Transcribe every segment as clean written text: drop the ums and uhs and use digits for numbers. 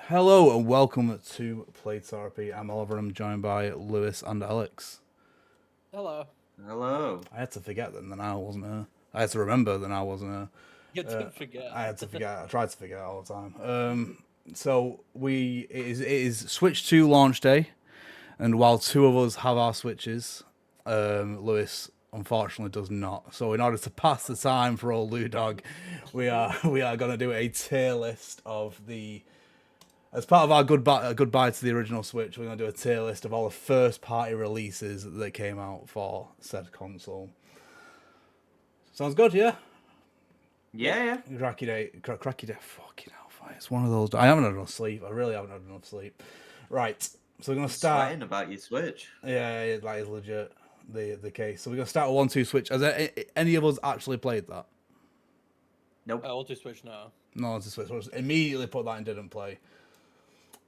Hello and welcome to Play Therapy. I'm Oliver. I'm joined by Lewis and Alex. Hello. Hello. I had to forget that I wasn't here. I had to remember that I wasn't here. You didn't forget. I had to forget. I tried to forget all the time. So it is Switch 2 launch day, and while two of us have our Switches, Lewis unfortunately does not. So in order to pass the time for old Lou Dog, we are going to do a tier list of the. As part of our goodbye to the original Switch, we're going to do a tier list of all the first-party releases that came out for said console. Sounds good, yeah? Yeah. Cracky day. Fucking hell, it's one of those. I haven't had enough sleep. I really haven't had enough sleep. Right, so we're going to start. Sweating about your Switch. Yeah, that is legit the case. So we're going to start with 1-2 Switch. Has any of us actually played that? Nope. I'll just switch now. No, it's a Switch. So just immediately put that and didn't play.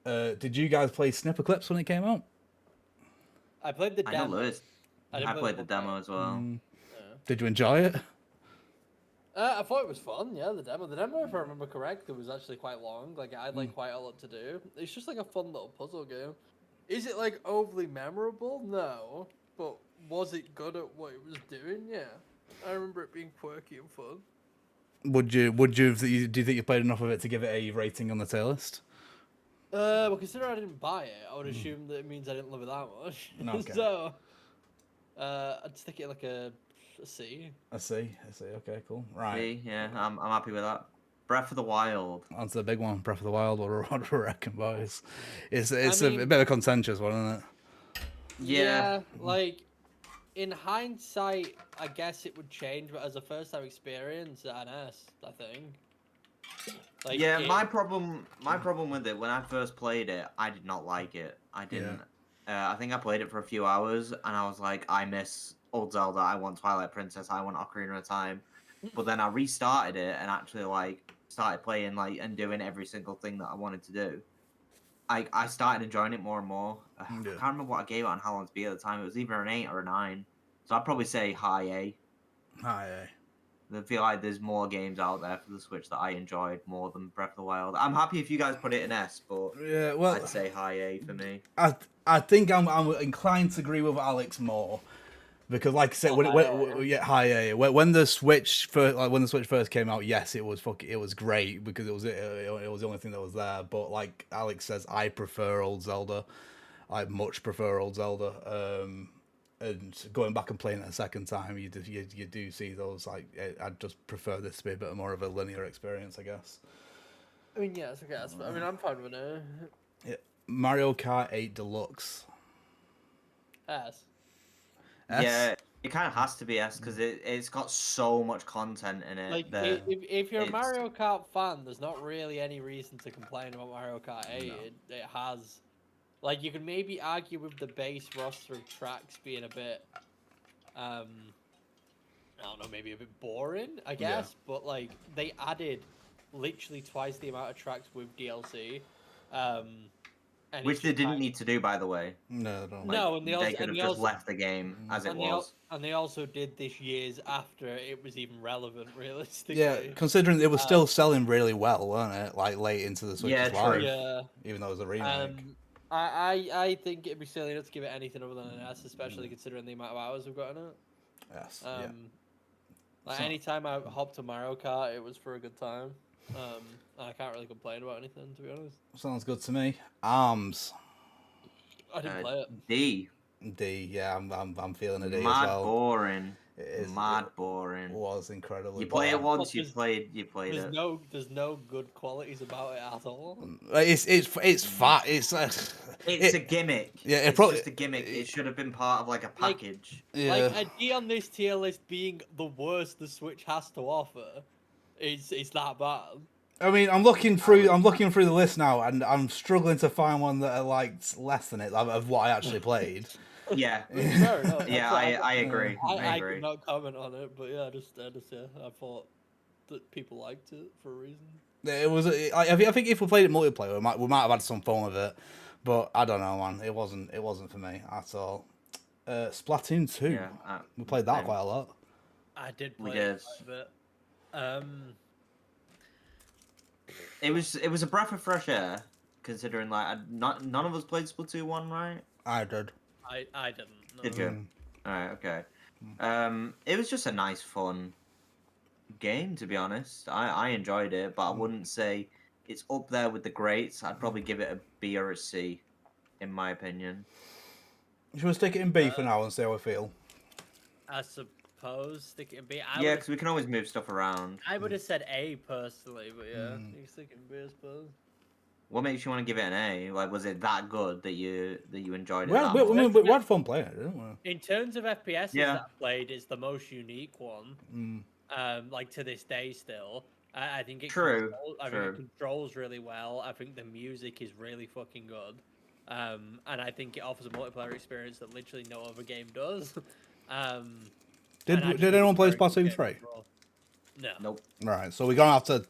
Did you guys play Snipper Clips when it came out? I played the I know demo. Lewis. I played the demo as well. Did you enjoy it? I thought it was fun. Yeah, the demo. The demo, if I remember correctly, was actually quite long. Like I had quite a lot to do. It's just like a fun little puzzle game. Is it like overly memorable? No. But was it good at what it was doing? Yeah. I remember it being quirky and fun. Do you think you played enough of it to give it a rating on the tier list? Well, considering I didn't buy it, I would assume that it means I didn't love it that much. Okay. So, I'd stick it like a C. I see. Okay, cool. Right. See, yeah, I'm happy with that. Breath of the Wild. That's the big one. Breath of the Wild. What do we reckon, boys? It's I mean, a bit of a contentious one, isn't it? Yeah. Like in hindsight, I guess it would change, but as a first-time experience, an S, I think. Like, Yeah, my problem with it when I first played it, I did not like it. I didn't. I think I played it for a few hours, and I was like, I miss old Zelda. I want Twilight Princess. I want Ocarina of Time. But then I restarted it and actually started playing and doing every single thing that I wanted to do. I started enjoying it more and more. I can't remember what I gave it on How Long to Beat at the time. It was either an 8 or a 9. So I'd probably say high A. High A. I feel like there's more games out there for the Switch that I enjoyed more than Breath of the Wild. I'm happy if you guys put it in S, but yeah, well, I'd say high A for me. I think I'm inclined to agree with Alex more. Because, like I said, high A. When the Switch first came out, yes, it was great because it was the only thing that was there. But like Alex says, I prefer old Zelda. I much prefer old Zelda. And going back and playing it a second time, you do see those I just prefer this to be a bit more of a linear experience, I guess. I mean, yes, I guess. But I mean, I'm fine with it. Yeah. Mario Kart 8 Deluxe. S. Yeah, it kind of has to be S because it's got so much content in it. Like, if you're a Mario Kart fan, there's not really any reason to complain about Mario Kart 8. No. It has, like, you can maybe argue with the base roster of tracks being a bit, I don't know, maybe a bit boring, I guess. Yeah. But like, they added literally twice the amount of tracks with DLC. Which they didn't need to do, by the way. No, no. No, and they could have just left the game as it was. And they also did this years after it was even relevant, realistically. Yeah, considering it was still selling really well, weren't it? Like late into the Switch's life. Yeah. Even though it was a remake. I think it'd be silly not to give it anything other than an S, especially considering the amount of hours we've got in it. Yes. Like anytime I hopped to Mario Kart, it was for a good time. I can't really complain about anything, to be honest. Sounds good to me. ARMS. I didn't play it. D, yeah, I'm feeling a D as well. Mad boring. Mad boring. It was incredibly. You play it once, you played it. There's no good qualities about it at all. It's fat. It's a gimmick. Yeah, it's just a gimmick. It should have been part of like a package. Like a D on this tier list being the worst the Switch has to offer. It's that bad. I mean, I'm looking through the list now, and I'm struggling to find one that are like less than it of what I actually played. Yeah, fair enough. Yeah, I agree. I could not comment on it, but yeah, I thought that people liked it for a reason. It was. I think if we played it multiplayer, we might have had some fun with it, but I don't know, man. It wasn't for me at all. Splatoon 2. Yeah, we played that quite a lot. I did play it quite a bit. It was a breath of fresh air. considering like none of us played Splatoon 1, right? I did. I didn't. No. Did you? All right, okay. It was just a nice, fun game, to be honest. I enjoyed it, but I wouldn't say it's up there with the greats. I'd probably give it a B or a C, in my opinion. Should we stick it in B for now and see how we feel? I suppose stick it in B. Yeah, because we can always move stuff around. I would have said A personally, but yeah, you can stick it in B, I suppose. What makes you want to give it an A? Like, was it that good that you enjoyed it? Well, that much? we had fun playing it, didn't we? In terms of FPS Yeah. that I played, it's the most unique one. Like to this day still. I think it True. I think it controls really well. I think the music is really fucking good. And I think it offers a multiplayer experience that literally no other game does. Did anyone play Splatoon 3? No. Nope. Right, so we're gonna have to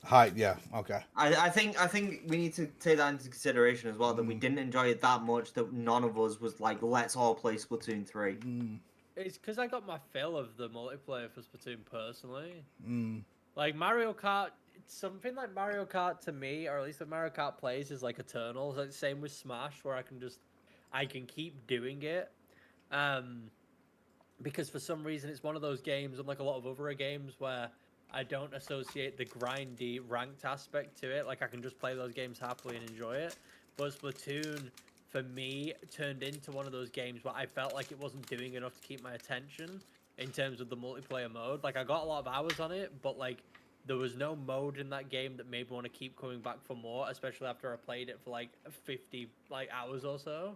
hide. Yeah, okay. I think we need to take that into consideration as well, that we didn't enjoy it that much that none of us was like, let's all play Splatoon 3. It's because I got my fill of the multiplayer for Splatoon personally. Like Mario Kart, something like Mario Kart to me, or at least the Mario Kart plays, is like eternal. It's like the same with Smash, where I can keep doing it. Because for some reason it's one of those games, unlike a lot of other games, where I don't associate the grindy ranked aspect to it. Like I can just play those games happily and enjoy it. But Splatoon, for me, turned into one of those games where I felt like it wasn't doing enough to keep my attention in terms of the multiplayer mode. Like I got a lot of hours on it, but like there was no mode in that game that made me want to keep coming back for more, especially after I played it for like 50 hours or so.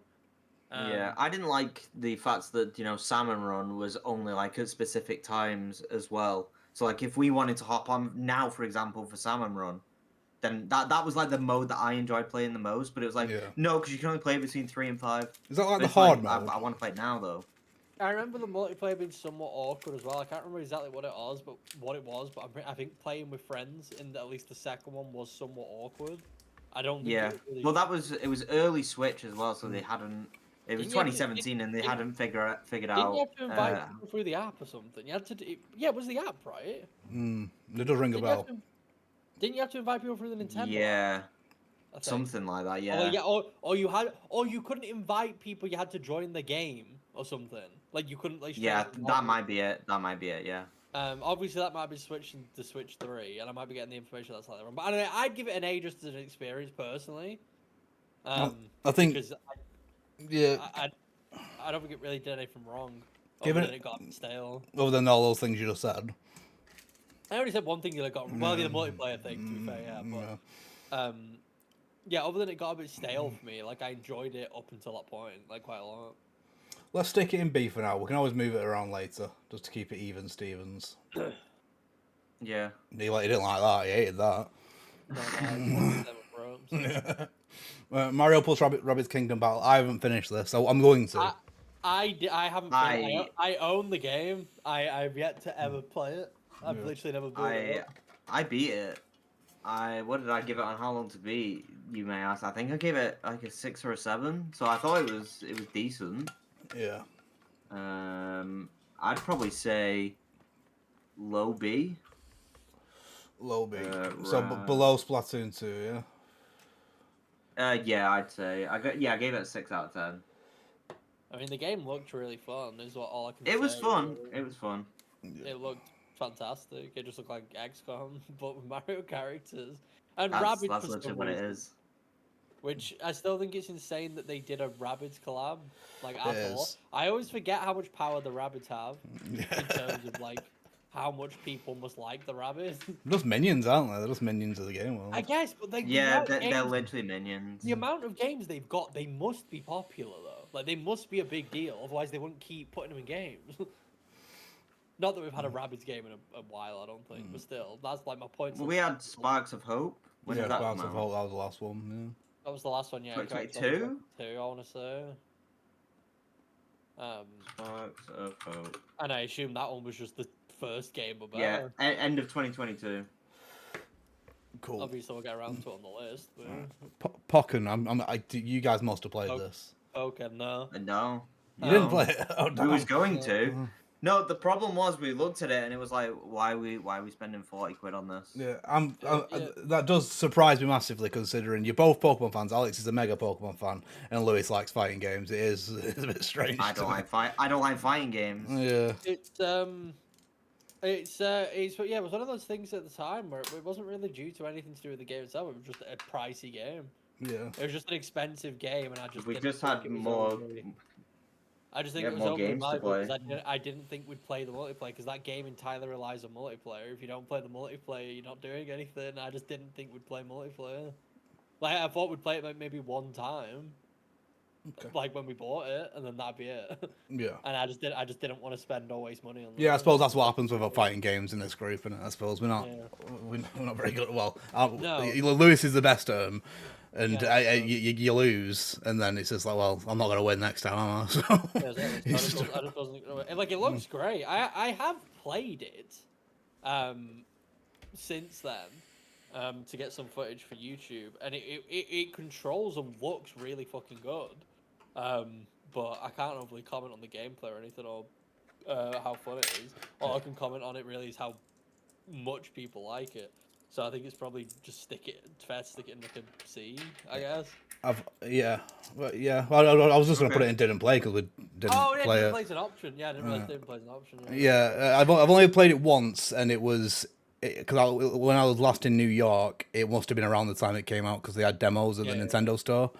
Yeah, I didn't like the fact that, Salmon Run was only like at specific times as well. So like if we wanted to hop on now, for example, for Salmon Run, then that was like the mode that I enjoyed playing the most. But it was like, no, because you can only play between 3 and 5. Is that like the hard mode? I want to play it now though. I remember the multiplayer being somewhat awkward as well. I can't remember exactly what it was, but I think playing with friends in at least the second one was somewhat awkward. I don't think Yeah. it was really... Well, it was early Switch as well, so they hadn't. It was 2017, and they hadn't figured out. Didn't you have to invite people through the app or something? You had to. Yeah, it was the app, right? It does ring a bell. Didn't you have to invite people through the Nintendo? Yeah. Something like that, yeah. Or you couldn't invite people. You had to join the game or something. Like you couldn't. Like, yeah, that might be it. That might be it. Yeah. Obviously that might be switching to Switch 3, and I might be getting the information that's slightly wrong. But anyway, I'd give it an A just as an experience personally. I think. Because I don't think it really did anything wrong. It got stale. Other than all those things you just said. I only said one thing that got well, the multiplayer thing. To be fair, yeah, but yeah, other than it got a bit stale for me, like I enjoyed it up until that point, like quite a lot. Let's stick it in B for now. We can always move it around later, just to keep it even, Stevens. Yeah. He didn't like that. He hated that. No, Mario plus Rabbids Kingdom Battle. I haven't finished this, so I'm going to. I haven't. I own the game. I've yet to ever play it. I've literally never built it. I beat it. What did I give it on How Long to Beat? You may ask. I think I gave it like a 6 or a 7. So I thought it was decent. Yeah. I'd probably say low B. Low B. So below Splatoon 2, yeah. Yeah, I'd say I gave it a 6 out of 10. I mean, the game looked really fun. Is all I can say. It was fun. It was fun. It looked fantastic. It just looked like XCOM, but with Mario characters and That's Rabbids. That's literally what it is. Which I still think it's insane that they did a Rabbids collab, like at all. I always forget how much power the Rabbids have in terms of like how much people must like the Rabbids. They're just minions, aren't they? They're just minions of the game. I guess, but like they're literally minions. The amount of games they've got, they must be popular though. Like they must be a big deal, otherwise they wouldn't keep putting them in games. Not that we've had a Rabbids game in a while, I don't think, but still, that's like my point. Well, we had Sparks of Hope. When did that Sparks of Hope. That was the last one. That was the last one, yeah. 2022? I want to say. Sparks of Hope. And I assume that one was just the first game about. Yeah, end of 2022. Cool. Obviously, we'll get around to it on the list. Pokken, you guys must have played this. Okay, no. No. You didn't play it? Who was going to? No, the problem was we looked at it and it was like, why are we spending 40 quid on this? Yeah, Yeah. that does surprise me massively considering you're both Pokemon fans. Alex is a mega Pokemon fan, and Lewis likes fighting games. It's a bit strange. I don't like fighting games. Yeah, It was one of those things at the time where it wasn't really due to anything to do with the game itself. It was just a pricey game. yeah. It was just an expensive game, and I just We didn't just think had it was more. overly- I just think Yeah, it was more overly games to valuable because play. I didn't think we'd play the multiplayer because that game entirely relies on multiplayer. If you don't play the multiplayer, you're not doing anything. I just didn't think we'd play multiplayer. Like I thought we'd play it like maybe one time, Okay. like when we bought it, and then that'd be it. Yeah. And I just didn't want to spend or waste money on. Yeah, I that. suppose that's what happens with fighting games in this group, and I suppose we're not Yeah. we're not very good. Well, No. Lewis is the best at 'em, and Yeah, you lose, and then it's just like, well, I'm not gonna win next time, am I? So Yeah, exactly. it's just- I just wasn't gonna. And, like it looks great. I have played it, since then, to get some footage for YouTube, and it controls and looks really fucking good. But I can't overly comment on the gameplay or anything or how fun it is. All I can comment on it really is how much people like it. So I think it's probably just it's fair to stick it in like a C, I guess. Well, I was just gonna put it in didn't play because we didn't Oh yeah, play didn't it. play an option. Yeah, I didn't realize didn't play an option. Yeah, I've only played it once, and it was because when I was last in New York, it must have been around the time it came out because they had demos at the Nintendo store,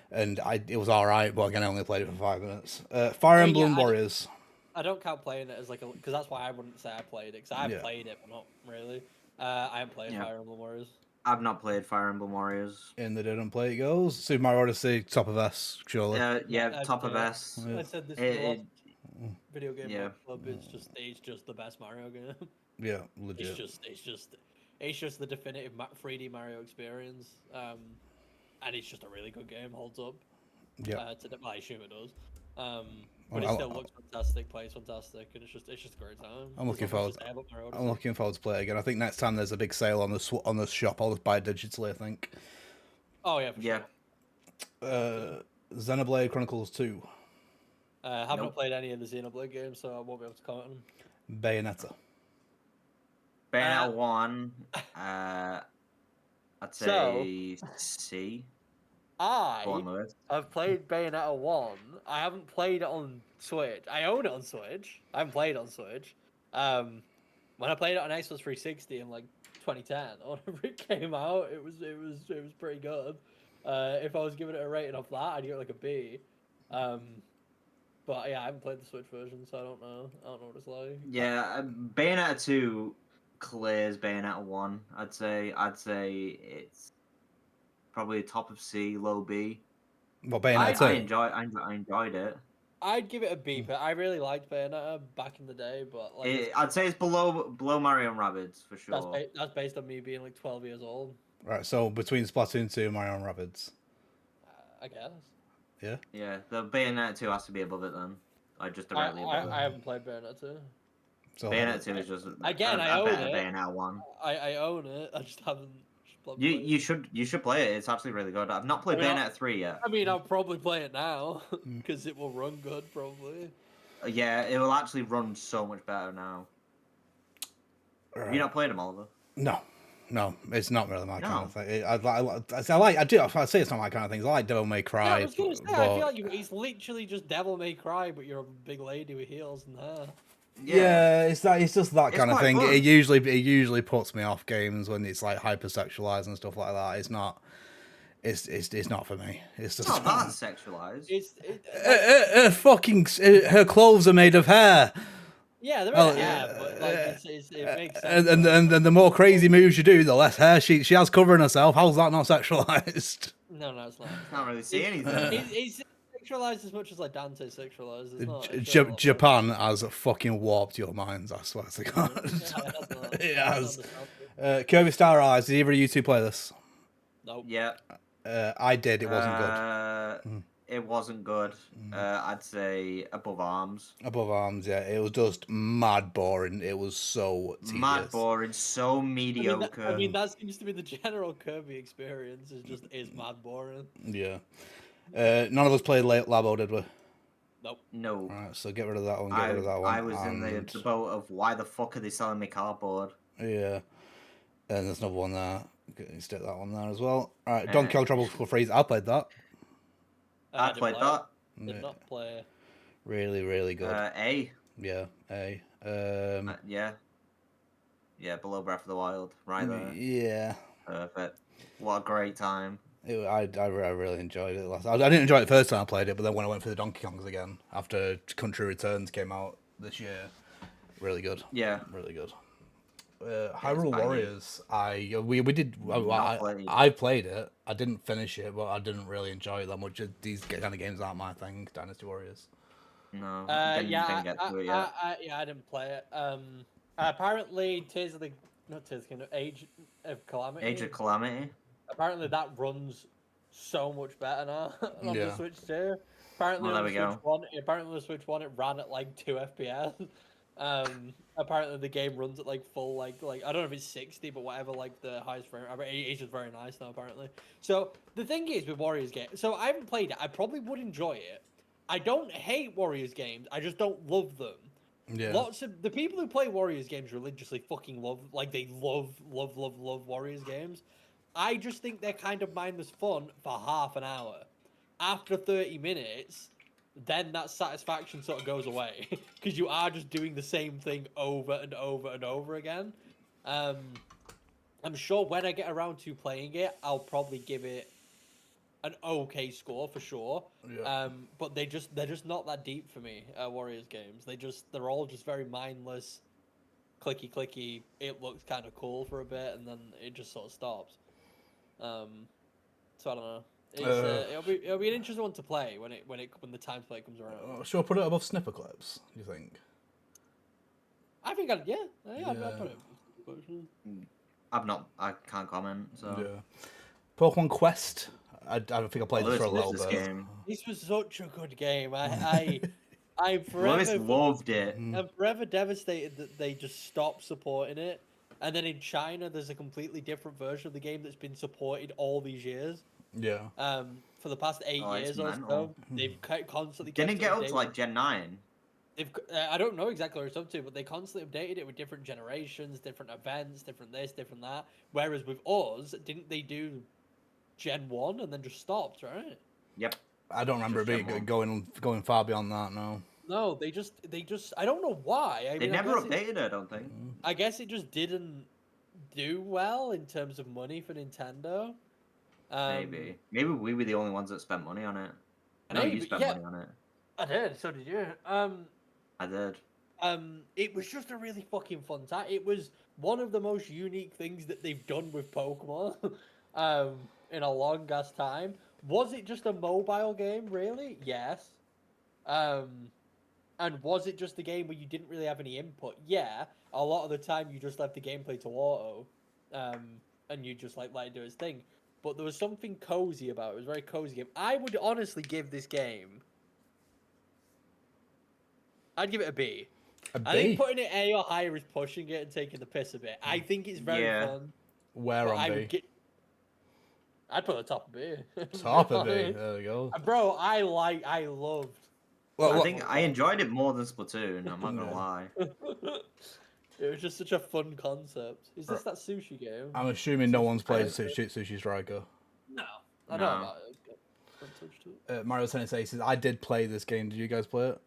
and it was all right, but again, I only played it for 5 minutes. Fire Emblem Warriors. I don't count playing it as like because that's why I wouldn't say I played it because I've played it, but not really. I haven't played Fire Emblem Warriors. I've not played Fire Emblem Warriors. In the didn't play it goes. Super Mario Odyssey, top of S, surely. Top of S. I said this in the last video game club. It's just the best Mario game. Yeah, legit. It's just the definitive 3D Mario experience. And it's just a really good game. Holds up. Yeah. I assume it does. But it still looks fantastic, plays fantastic, and it's just a great time. I'm looking forward to play it again. I think next time there's a big sale on the shop, I'll just buy it digitally, I think. Oh yeah, for sure. Xenoblade Chronicles 2. Have not played any of the Xenoblade games, so I won't be able to comment on them. Bayonetta. Bayonetta 1, I'd say C. I've played Bayonetta 1. I haven't played it on Switch. I own it on Switch. I haven't played it on Switch. When I played it on Xbox 360 in like 2010 or whenever it came out, it was pretty good. If I was giving it a rating off that, I'd give it like a B. But yeah, I haven't played the Switch version, so I don't know what it's like. Yeah, Bayonetta 2 clears Bayonetta 1. I'd say it's probably top of C, low B. Well, Bayonetta 2. I enjoyed it. I'd give it a B, but I really liked Bayonetta back in the day. But like, I'd say it's below Mario and Rabbids for sure. That's based on me being like 12 years old. Right, so between Splatoon 2 and Mario and Rabbids. I guess. Yeah. Yeah, the Bayonetta 2 has to be above it then. Just directly above. I haven't played Bayonetta 2. So Bayonetta 2 is just again. I own it. Bayonetta 1. I own it. I just haven't. You should play it. It's actually really good. I've not played Bayonetta 3 yet. I mean, I'll probably play it now because it will run good, probably. Yeah, it will actually run so much better now. Right. Have you not played them, Oliver? No, it's not really my kind of thing. I'd say it's not my kind of things. I like Devil May Cry. Yeah, I was gonna say, I feel like it's literally just Devil May Cry, but you're a big lady with heels and hair. Yeah, it's just that kind of thing. Fun. It usually puts me off games when it's like hypersexualized and stuff like that. It's not. It's not for me. It's just not that sexualized. Her clothes are made of hair. Yeah, they're made of hair, but like it makes sense. And the more crazy moves you do, the less hair she has covering herself. How's that not sexualized? No, it's not. Can't really see anything. It's sexualized as much as like Dante sexualized. Japan has fucking warped your minds. I swear to God. It has. Kirby Star Allies. Did either of you two play this? Nope. Yeah. I did. It wasn't good. It wasn't good. I'd say Above Arms. Above Arms, yeah. It was just mad boring. It was so tedious. Mad boring, so mediocre. I mean, that seems to be the general Kirby experience. Is mad boring. Yeah. None of us played Labo, did we? Nope. No. Right, so get rid of that one. Get rid of that one. I was in the boat of why the fuck are they selling me cardboard? Yeah, and there's another one there. Stick that one there as well. All right, Yeah. Donkey Kong Tropical Freeze. I played that. I didn't played play that. it. Did not play. Really, really good. A. Yeah, A. Yeah. Yeah, below Breath of the Wild, right there. Yeah. Perfect. What a great time. I really enjoyed it. I didn't enjoy it the first time I played it, but then when I went for the Donkey Kongs again after Country Returns came out this year, really good. Yeah. Really good. Hyrule banging. Warriors. We did. Not played. I played it. I didn't finish it, but I didn't really enjoy it that much. These kind of games aren't my thing. Dynasty Warriors. No. Yeah, didn't get to it yet. I didn't play it. Apparently, not Tears of the Kingdom, Age of Calamity. Age of Calamity. Apparently, that runs so much better now on the Yeah. Switch too. Apparently, Well, on there the we Switch One, apparently on the Switch One, it ran at like 2 FPS. Apparently, the game runs at like full like I don't know if it's 60, but whatever like the highest frame. Age is very nice now apparently. So the thing is with Warriors game, so I haven't played it. I probably would enjoy it. I don't hate Warriors games. I just don't love them. Yeah. Lots of the people who play Warriors games religiously fucking love, like they love Warriors games. I just think they're kind of mindless fun for half an hour. After 30 minutes, then that satisfaction sort of goes away because you are just doing the same thing over and over and over again. I'm sure when I get around to playing it, I'll probably give it an okay score for sure. Yeah. But they're just not that deep for me. Warriors games. They're all just very mindless, clicky. It looks kind of cool for a bit, and then it just sort of stops. So I don't know. It'll be an interesting one to play when the time to play comes around. Should I put it above Snipper Clips? Do you think? I think I'd put it. I can't comment. So. Yeah. Pokemon Quest. I think I played this for a little bit. Game. This was such a good game. I'm forever Lewis loved it. I'm forever devastated that they just stopped supporting it. And then in China, there's a completely different version of the game that's been supported all these years. Yeah. For the past 8 years or so, mental. they've constantly Didn't kept get up updating. to like Gen 9. I don't know exactly what it's up to, but they constantly updated it with different generations, different events, different this, different that. Whereas with us, didn't they do Gen 1 and then just stopped, right? Yep. I don't remember Just it Gen going far beyond that. No. No, they just I don't know why. They never updated it, I don't think. I guess it just didn't do well in terms of money for Nintendo. Maybe we were the only ones that spent money on it. I know you spent money on it. I did. So did you. I did. It was just a really fucking fun time. It was one of the most unique things that they've done with Pokemon, in a long ass time. Was it just a mobile game? Really? Yes. And was it just a game where you didn't really have any input? Yeah. A lot of the time you just left the gameplay to auto, and you just like let it do its thing. But there was something cozy about it. It was a very cozy game. I would honestly give this game. I'd give it a B. A B? I think putting it A or higher is pushing it and taking the piss a bit. I think it's very fun. Where on B? I'd put it top of B. Top of B. There we go. Bro, I loved. Well, I think I enjoyed it more than Splatoon. I'm not gonna lie. It was just such a fun concept. Is this that sushi game? I'm assuming no one's played Sushi Striker. No, I know about it. Mario Tennis Aces. I did play this game. Did you guys play it?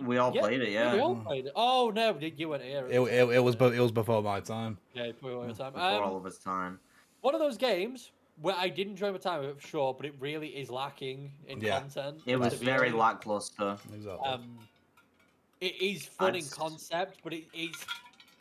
We all played it, yeah. We all played it. Oh no, you weren't here. It was before my time. Yeah, before your time. Before all of his time. One of those games where I did enjoy my time with it, for sure, but it really is lacking in content. It was very lackluster. Exactly. It is fun in concept, but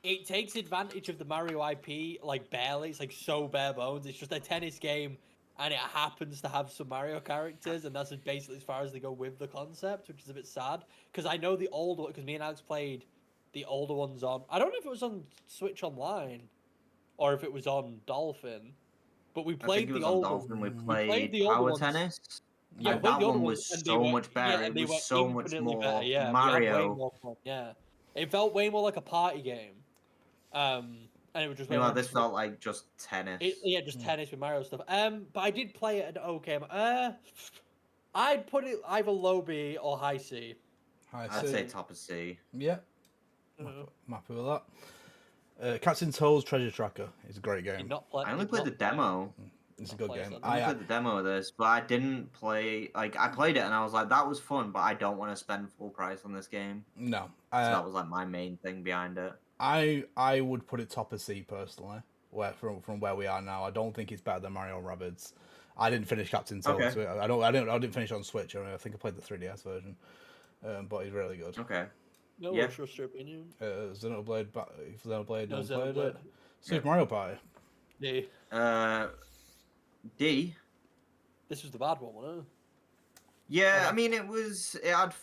it takes advantage of the Mario IP like barely. It's like so bare bones. It's just a tennis game, and it happens to have some Mario characters, and that's basically as far as they go with the concept, which is a bit sad. Because I know the older, because me and Alex played the older ones on. I don't know if it was on Switch Online, or if it was on Dolphin. But we played the old Dolphin. We played Power Tennis. Yeah, that one was so much better. It was so much more Mario. More fun, yeah, it felt way more like a party game. And it was just. This felt like just tennis. Just tennis with Mario stuff. But I did play it at okay. I'd put it either low B or high C. I'd say top of C. Yeah, I'm happy with that. Captain Toad's Treasure Tracker is a great game. I only played the demo. It's a good game. I played the demo of this, but I didn't play. Like, I played it and I was like, that was fun, but I don't want to spend full price on this game. No, So that was like my main thing behind it. I would put it top of C personally. From where we are now, I don't think it's better than Mario & Rabbids. I didn't finish Captain Toad. Okay. So I didn't finish on Switch. I think I played the 3DS version, but it's really good. Okay. No, Yeah. what's your opinion? Xenoblade, Xenoblade, No, don't play Xenoblade. it. Super Mario Party. D. D. This was the bad one, wasn't it? Yeah, I mean, it was. It had.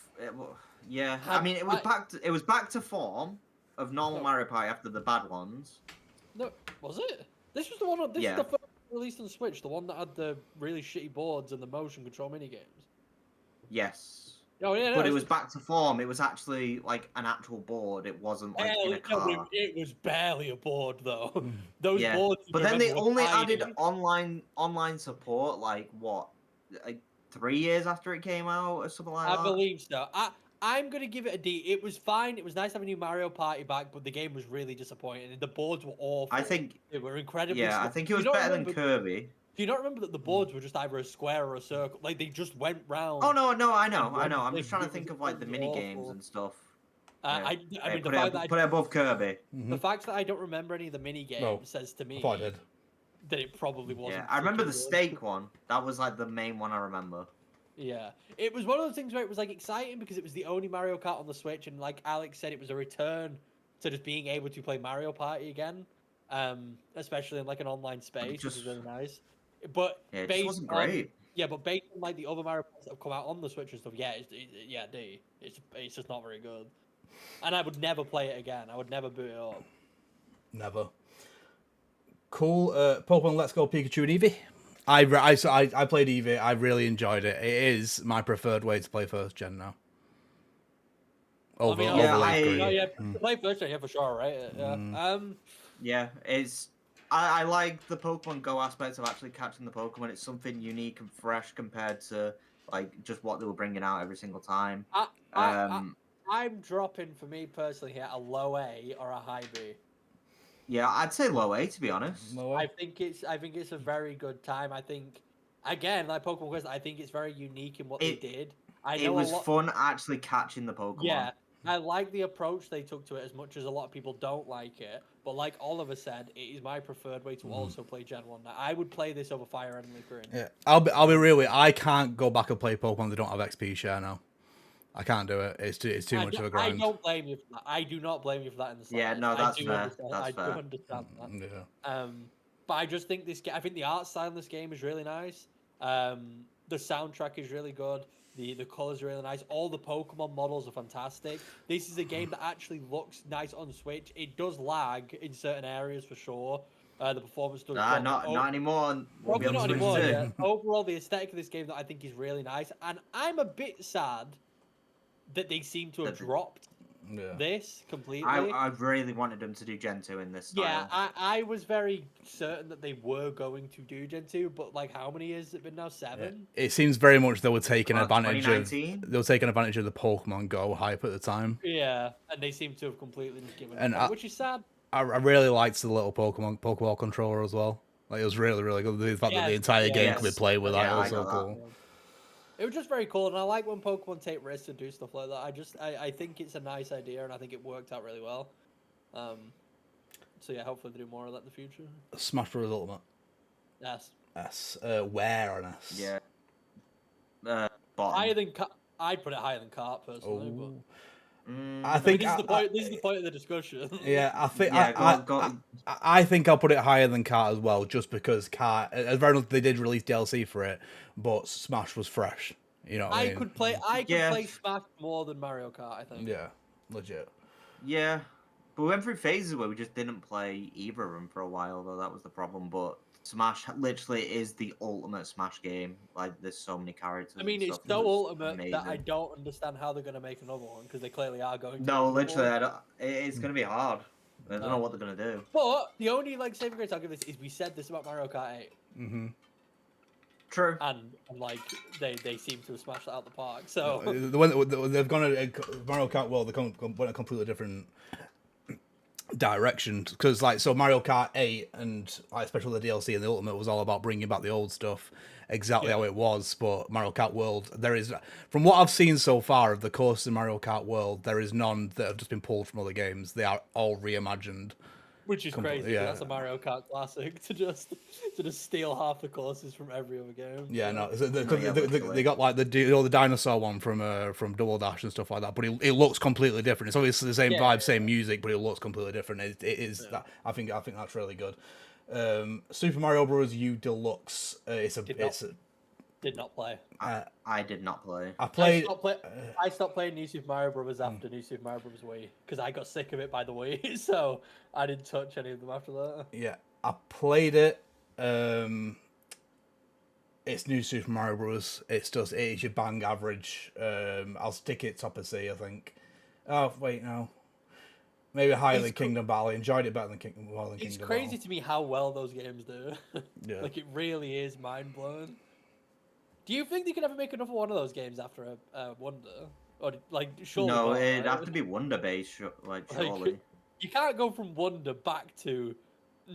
Yeah, I mean, it was back to form of normal Mario Party after the bad ones. No, was it? This was the one. This Yeah. is the first released on Switch. The one that had the really shitty boards and the motion control minigames. Yes. Oh yeah, But it was back to form. It was actually like an actual board. It wasn't like in a car. It was barely a board though. Those boards. But then they remember, were only tiny. added online support like what, like 3 years after it came out or something like that. I believe so. I'm gonna give it a D. It was fine. It was nice to have a new Mario Party back, but the game was really disappointing. The boards were awful. I think they were incredibly. Yeah, slow. I think it was better than Kirby. Do you not remember that the boards were just either a square or a circle? Like they just went round. Oh no, I know. I'm just trying to think of like the mini games and stuff. I mean, put it above Kirby. The fact that I don't remember any of the mini games says to me that it probably wasn't. Yeah, I remember the steak one. That was like the main one I remember. Yeah, it was one of those things where it was like exciting because it was the only Mario Kart on the Switch, and like Alex said, it was a return to just being able to play Mario Party again, especially in like an online space, which is really nice. But it just wasn't great. But based on like the other Mario Parts that have come out on the Switch and stuff, D. It's just not very good, and I would never play it again. I would never boot it up. Never. Cool. Pokemon Let's Go Pikachu and Eevee. I played Eevee. I really enjoyed it. It is my preferred way to play first gen now. To play first gen, for sure, right? Yeah. Yeah, it's. I like the Pokemon Go aspect of actually catching the Pokemon. It's something unique and fresh compared to like just what they were bringing out every single time. I'm dropping for me personally here a low A or a high B. Yeah, I'd say low A to be honest. I think it's a very good time. I think again, like Pokemon Quest, I think it's very unique in what they did. It was fun actually catching the Pokemon. Yeah. I like the approach they took to it as much as a lot of people don't like it. But like Oliver said, it is my preferred way to also play Gen 1. Now, I would play this over Fire Red and Leaf Green. Yeah, I'll be real with you. I can't go back and play Pokemon that don't have XP share now. I can't do it. It's too much of a grind. I don't blame you for that. I do not blame you for that in the slightest. Yeah, no, that's fair. I do understand that. Yeah. But I just think I think the art style in this game is really nice. The soundtrack is really good. The colors are really nice. All the Pokemon models are fantastic. This is a game that actually looks nice on Switch. It does lag in certain areas for sure. The performance does. Not anymore. Probably not anymore. Yeah. Overall, the aesthetic of this game that I think is really nice, and I'm a bit sad that they seem to have dropped this completely. I really wanted them to do Gen 2 in this style. Yeah, I was very certain that they were going to do Gen 2, but like how many years has it been now? 7? Yeah. It seems very much they were taking advantage of the Pokemon Go hype at the time. Yeah, and they seem to have completely given up, which is sad. I really liked the little Pokeball controller as well. Like it was really, really good. The fact that the entire game could be played with that was so cool. It was just very cool, and I like when Pokemon take risks and do stuff like that. I think it's a nice idea, and I think it worked out really well. So yeah, hopefully they do more of that in the future. Smash Bros. Ultimate. Yes. S. Where on S? Yeah. Higher than I'd put it higher than Kart personally, but. I think this is the point of the discussion. Yeah, I think I think I'll put it higher than Kart as well, just because Kart, as very much they did release DLC for it, but Smash was fresh. You know what I mean? Could play Smash more than Mario Kart, I think. Yeah, legit. Yeah, but we went through phases where we just didn't play either of them for a while, though. That was the problem. But Smash literally is the ultimate Smash game. Like, there's so many characters. I mean, it's so ultimate that I don't understand how they're going to make another one, because they clearly are going to. No, literally, it's going to be hard. I don't know what they're going to do. But the only saving grace I'll give this is we said this about Mario Kart 8. Mm-hmm. True. and like they seem to have smashed that out the park. So They've gone Mario Kart World. They went a completely different direction because so Mario Kart 8 and especially the DLC and the Ultimate was all about bringing back the old stuff exactly how it was. But Mario Kart World, there is, from what I've seen so far of the courses in Mario Kart World, there is none that have just been pulled from other games. They are all reimagined. which is crazy. Yeah. That's a Mario Kart classic to just steal half the courses from every other game. Yeah, so. no, they got like the dinosaur one from Double Dash and stuff like that, but it looks completely different. It's obviously the same vibe, same music, but it looks completely different. It is that I think that's really good. Super Mario Bros. U Deluxe. Did not play. I did not play. I stopped playing New Super Mario Bros. After New Super Mario Bros. Wii because I got sick of it by the Wii, so I didn't touch any of them after that. Yeah, I played it. It's New Super Mario Bros. It's your bang average. I'll stick it top of C, I think. Oh wait, no. Maybe higher than Kingdom Battle. I enjoyed it better than Kingdom Battle. It's crazy to me how well those games do. Yeah. Like, it really is mind blowing. Do you think they could ever make another one of those games after a Wonder? Or like, surely No, not, it'd right? have to be Wonder based, surely. You can't go from Wonder back to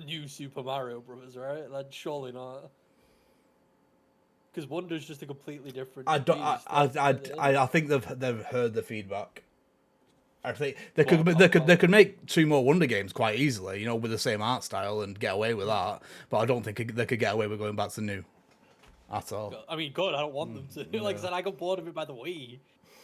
New Super Mario Bros. Right? Like, surely not. Because Wonder's just a completely different. I think they've heard the feedback. I think they could make 2 more Wonder games quite easily, with the same art style and get away with that. But I don't think they could get away with going back to new at all. I mean, good. I don't want them to. Like I said, I got bored of it by the Wii,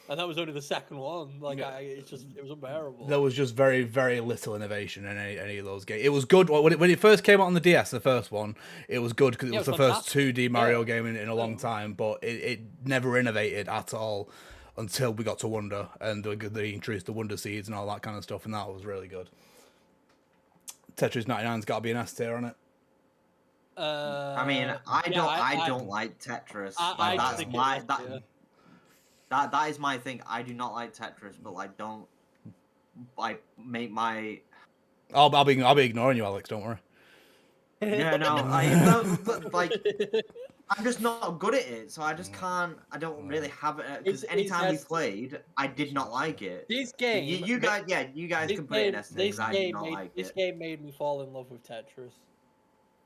and that was only the second one. Like, it was unbearable. There was just very, very little innovation in any of those games. It was good when it first came out on the DS. The first one, it was good because it was the first 2D Mario game in a long time. But it never innovated at all until we got to Wonder and they introduced the Wonder Seeds and all that kind of stuff, and that was really good. Tetris 99's got to be an S tier on it. I mean, I don't like Tetris. That is my thing. I do not like Tetris, but make my. I'll be ignoring you, Alex. Don't worry. Yeah, no, I'm just not good at it, so I just can't. I don't really have it because anytime we played, I did not like it. This game, you guys can put it in S tier. I did not like it. This game made me fall in love with Tetris.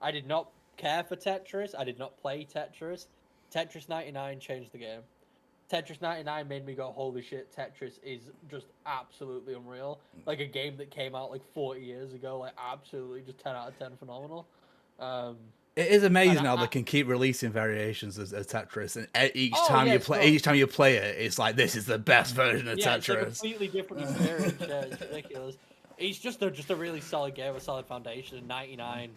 I did not care for Tetris. I did not play Tetris. Tetris 99 changed the game. Tetris 99 made me go, holy shit, Tetris is just absolutely unreal. Like a game that came out like 40 years ago, like absolutely just 10 out of 10 phenomenal. It is amazing how they can keep releasing variations as Tetris, and each time you play it, it's like this is the best version of Tetris. It's a completely different experience. It's ridiculous. It's just a really solid game, a solid foundation. And 99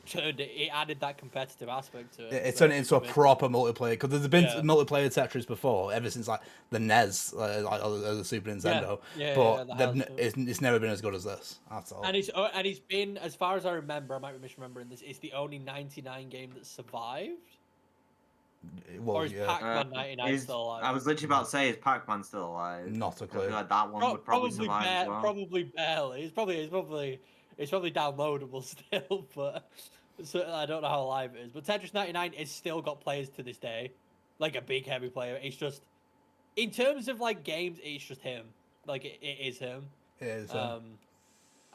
it added that competitive aspect to it. It turned it into a proper multiplayer because there's been multiplayer Tetris before, ever since like the NES, or the Super Nintendo. It's never been as good as this at all. And it's been, as far as I remember, I might be misremembering this. It's the only 99 game that survived. Or is Pac-Man 99 still alive? I was literally about to say, is Pac-Man still alive? Not a I clue. feel like that one would probably survive as well. Probably barely. It's probably downloadable still, but so I don't know how alive it is. But Tetris 99 has still got players to this day, like a big heavy player. It's just, in terms of like games, it's just him. Like it is him. It is him.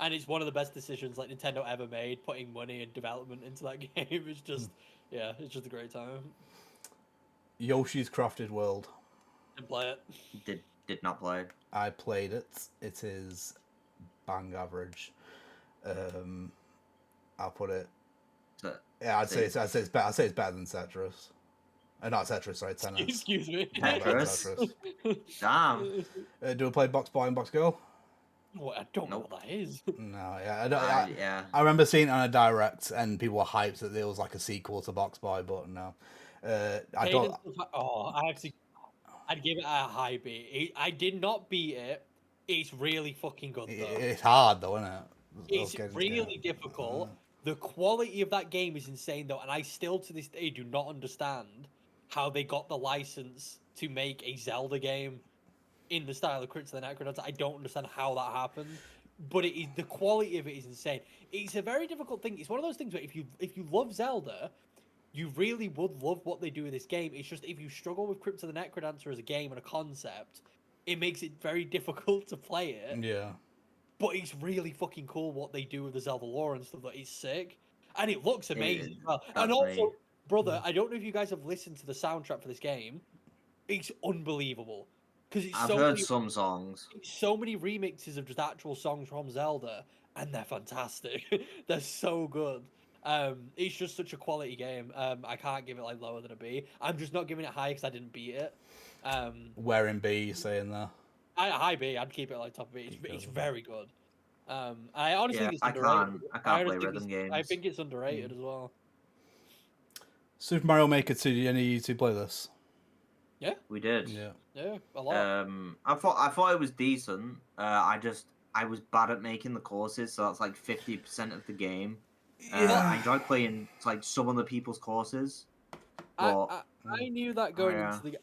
And it's one of the best decisions like Nintendo ever made, putting money and development into that game. It's just, it's just a great time. Yoshi's Crafted World. Didn't play it. Did not play. I played it. It is bang average. I'll put it. I'd say it's better. I'd say it's better than Tetris. Not Tetris, sorry, Tennis. Excuse me. Tetris. Damn. Do we play Box Boy and Box Girl? Well, I don't know what that is. No, I remember seeing it on a direct, and people were hyped that it was like a sequel to Box Boy, but no. I don't. I'd give it a high B. I did not beat it. It's really fucking good though. It's hard though, isn't it? It's really difficult. The quality of that game is insane though, and I still to this day do not understand how they got the license to make a Zelda game in the style of Crits of the Necronauts. I don't understand how that happened, but the quality of it is insane. It's a very difficult thing. It's one of those things where if you love Zelda, you really would love what they do with this game. It's just if you struggle with Crypt of the Necrodancer as a game and a concept, it makes it very difficult to play it. Yeah. But it's really fucking cool what they do with the Zelda lore and stuff. That is sick, and it looks amazing. As well. And also, brother, I don't know if you guys have listened to the soundtrack for this game. It's unbelievable because I've heard some songs. It's so many remixes of just actual songs from Zelda, and they're fantastic. They're so good. It's just such a quality game. I can't give it like lower than a B. I'm just not giving it high because I didn't beat it. Where in B you saying there? High B. I'd keep it like top B. It's very good. I honestly think it's I underrated. can't play rhythm games. I think it's underrated as well. Super Mario Maker 2. Did any of you two play this? Yeah, we did. Yeah, a lot. I thought it was decent. I was bad at making the courses, so that's like 50% of the game. I enjoyed playing like some other people's courses. But I knew that going into the.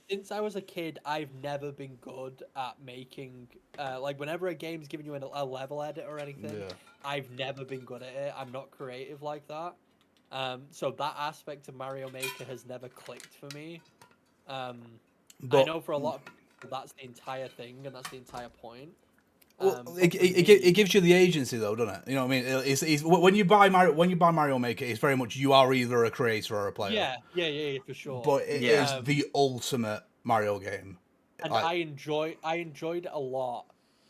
Since I was a kid, I've never been good at making. Like whenever a game's giving you a level edit or anything, I've never been good at it. I'm not creative like that. So that aspect of Mario Maker has never clicked for me. But I know for a lot of people that's the entire thing and that's the entire point. Well, it gives you the agency though, doesn't it? You know what I mean? It's when you buy Mario Maker, it's very much you are either a creator or a player. Yeah, for sure. But it is the ultimate Mario game. And I enjoyed it a lot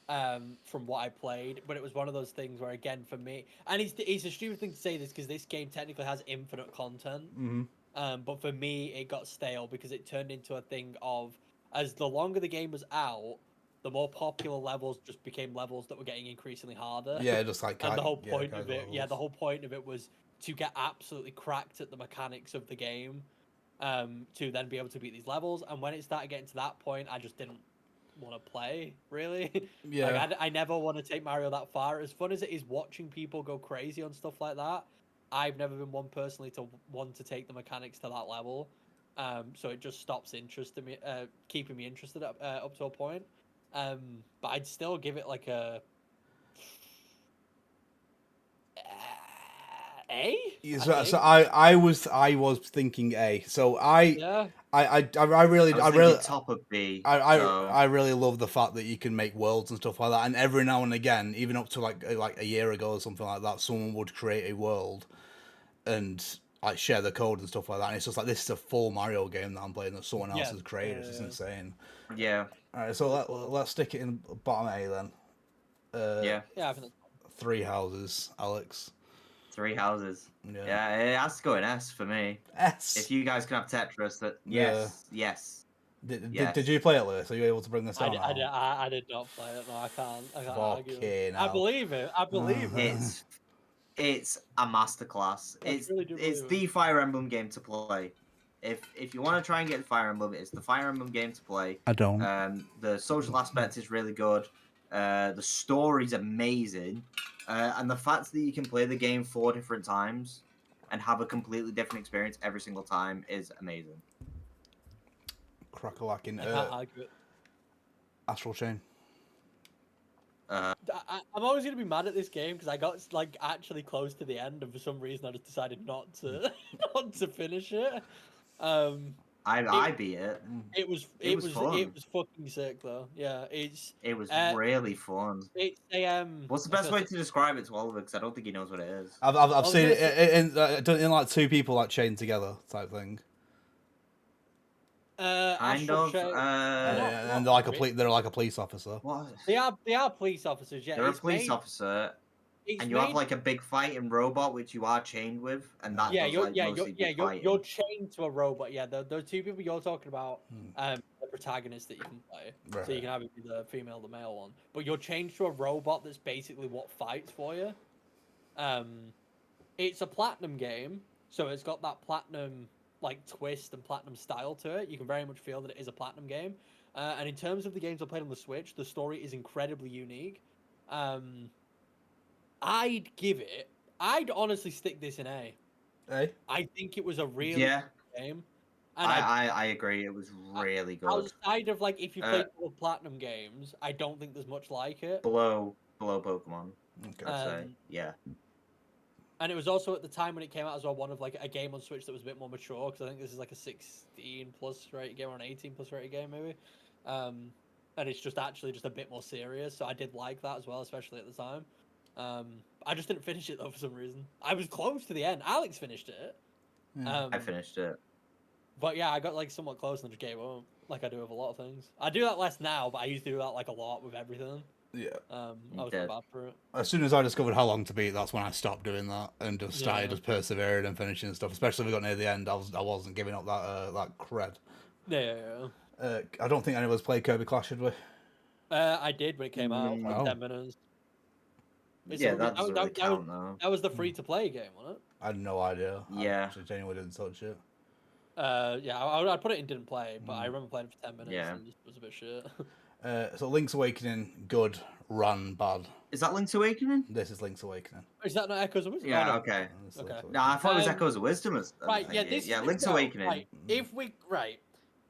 from what I played, but it was one of those things where, again, for me, and it's a stupid thing to say this because this game technically has infinite content. But for me, it got stale because it turned into a thing of, as the longer the game was out, the more popular levels just became levels that were getting increasingly harder. Yeah, just like and the whole point of it, the whole point of it was to get absolutely cracked at the mechanics of the game, to then be able to beat these levels. And when it started getting to that point, I just didn't want to play, really. Yeah. Like, I never want to take Mario that far. As fun as it is watching people go crazy on stuff like that, I've never been one personally to want to take the mechanics to that level. So it just stops keeping me interested up to a point. But I'd still give it like a A. So I was thinking A. So I really top of B. I really love the fact that you can make worlds and stuff like that. And every now and again, even up to like a year ago or something like that, someone would create a world and like share the code and stuff like that. And it's just like, this is a full Mario game that I'm playing that someone else has created. It's insane. Yeah. All right, so let's stick it in bottom A then. Yeah. I think 3 houses, Alex. 3 houses. Yeah, it has to go in S for me. S. If you guys can have Tetris, yes. Did you play it, Lewis? Are you able to bring this out? I did not play it. No, I can't argue. I believe it. It's a masterclass. It's the Fire Emblem game to play. If you want to try and get Fire Emblem, it's the Fire Emblem game to play. I don't. The social aspect is really good. The story's amazing. And the fact that you can play the game 4 different times and have a completely different experience every single time is amazing. Crack-a-lacking. I can't argue it. Astral Chain. I'm always gonna be mad at this game because I got like actually close to the end, and for some reason I just decided not to finish it. I beat it. It was fun. It was fucking sick though. Yeah, it was really fun. It's a What's the best way to describe it to Oliver? Because I don't think he knows what it is. I've seen it in like 2 people like chained together type thing. Kind of. And they're like a police officer. What? They are police officers. Yeah, they're a police officer. And you have like a big fighting robot which you are chained with, and that you're chained to a robot. Yeah, the 2 people you're talking about, the protagonist that you can play. Right. So you can have it be the female, or the male one. But you're chained to a robot that's basically what fights for you. It's a platinum game, so it's got that platinum like twist and platinum style to it. You can very much feel that it is a platinum game. And in terms of the games I played on the Switch, the story is incredibly unique. I'd honestly stick this in A. I think it was a really good game. And I agree, it was really good. Outside of like if you play all platinum games, I don't think there's much like it. Below Pokemon, I'd say. Yeah. And it was also at the time when it came out as well, one of like a game on Switch that was a bit more mature, because I think this is like a 16 plus rated game or an 18 plus rated game maybe. And it's just actually just a bit more serious, so I did like that as well, especially at the time. I just didn't finish it though for some reason. I was close to the end. Alex finished it. Yeah. I finished it. But yeah, I got like somewhat close and just gave up, like I do with a lot of things. I do that less now, but I used to do that like a lot with everything. Yeah. I was did. bad for it. As soon as I discovered how long to beat, that's when I stopped doing that and just started Yeah. just persevering and finishing stuff. Especially if we got near the end, I wasn't giving up that cred. Yeah. I don't think any of us played Kirby Clash, did we? I did when it came out, like Oh. 10 minutes. Yeah, that doesn't really count though. That was the free-to-play game, wasn't it? I had no idea. Yeah. I genuinely didn't touch it. Yeah, I'd put it in didn't play, but I remember playing it for 10 minutes Yeah. and it was a bit shit. So Link's Awakening, good, run, bad. Is that Link's Awakening? This is Link's Awakening. Is that not Echoes of Wisdom? Yeah, Oh, no. okay. This is Okay. Link's No, I thought it was Um, Echoes of Wisdom. Right, yeah, this Link's no, Awakening. Right, if we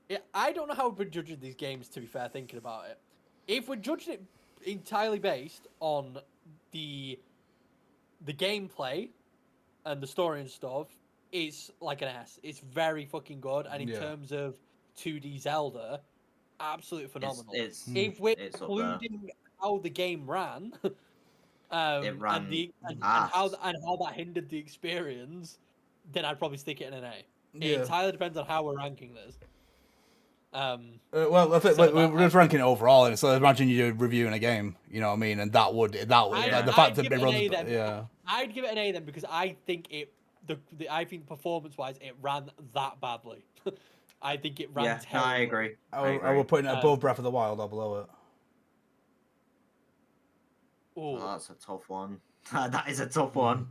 yeah, I don't know how we're judging these games. To be fair, thinking about it, if we're judging it entirely based on the gameplay and the story and stuff, it's like an S. It's very fucking good, and in Yeah. terms of 2D Zelda, absolutely phenomenal. It's if we're it's up there. including how the game ran, It ran and ass. how that hindered the experience, then I'd probably stick it in an A. It Yeah. entirely depends on how we're ranking this. Well, I think So we're just ranking it overall, and so imagine you're reviewing a game, you know what I mean, and that would the fact I'd that give it it an runs, A then. yeah, I'd give it an A then because I think I think performance-wise it ran that badly. I think it ran Yeah, no, terribly. I agree. I will putting it above Breath of the Wild or below it. Ooh. Oh, that's a tough one. That is a tough one.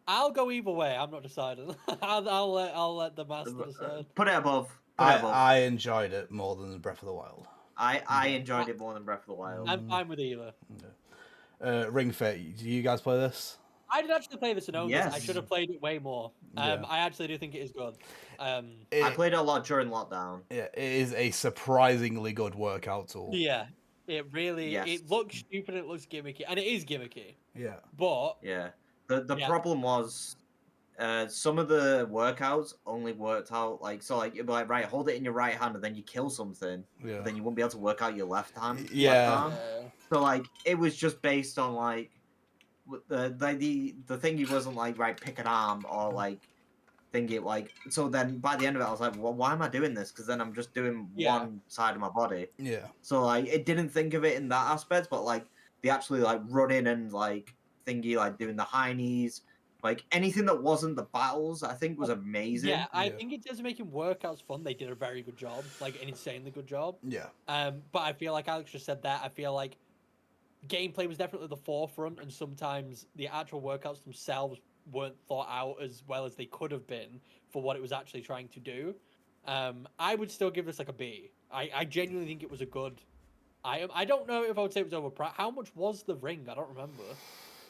I'll go either way. I'm not deciding. I'll let the master decide. Put it above. Put it above. I enjoyed it more than Breath of the Wild. I enjoyed it more than Breath of the Wild. I'm fine with either. Ring Fit, do you guys play this? I did actually play this in Owners. I Yes. should have played it way more. Yeah. I actually do think it is good. I played it a lot during lockdown. Yeah, it is a surprisingly good workout tool. Yeah, it really. Yes. It looks stupid. It looks gimmicky, and it is gimmicky. Yeah. But Yeah. The Yeah. problem was some of the workouts only worked out you'd be like, right, hold it in your right hand and then you kill something. Yeah. But then you wouldn't be able to work out your left hand. Yeah. Left arm. uh, So it was just based on the thing he wasn't right, pick an arm or thingy so then by the end of it I was like, well, why am I doing this? Because then I'm just doing Yeah. one side of my body. Yeah. So it didn't think of it in that aspect, but they actually running and thingy doing the high knees, anything that wasn't the battles, I think was amazing. yeah, I Yeah. think in terms of making workouts fun, they did a very good job, like an insanely good job. Yeah. But I feel like Alex just said that. I feel like gameplay was definitely the forefront, and sometimes the actual workouts themselves weren't thought out as well as they could have been for what it was actually trying to do. I would still give this a B. I genuinely think it was a good item. I don't know if I would say it was overpriced. How much was the ring? I don't remember.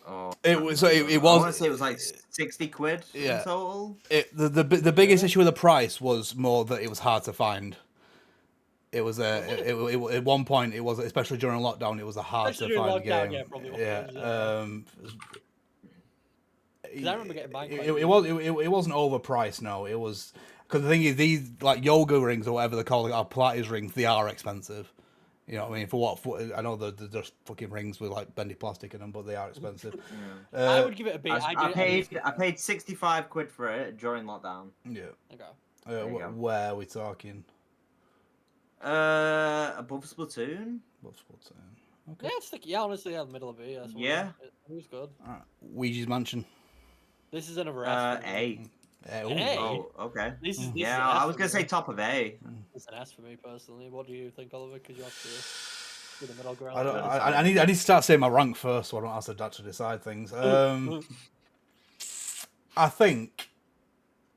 Oh, It was. It I was. want to say it was 60 quid Yeah. in total. The biggest issue with the price was more that it was hard to find. It was at one point it was, especially during lockdown, it was a hard Especially to during find lockdown, game. yeah, probably was, Yeah. Because I remember getting mine. It wasn't overpriced. No, it was because the thing is these yoga rings or whatever they're called, our Pilates rings, they are expensive. You know what I mean? For I know they're just fucking rings with bendy plastic in them, but they are expensive. I would give it a B. I paid 65 quid for it during lockdown. Yeah. Okay. you go. Where are we talking? Above Splatoon. What's okay. Yeah, honestly, the middle of B. Yeah. It was good. All right. Ouija's Mansion. This is another S. for me. A. An A? Oh, okay. This is Yeah, an I S was for gonna me. say top of A. It's an S for me personally. What do you think, Oliver? Because you have to do the middle ground. I need to start saying my rank first, so I don't have to actually decide things. I think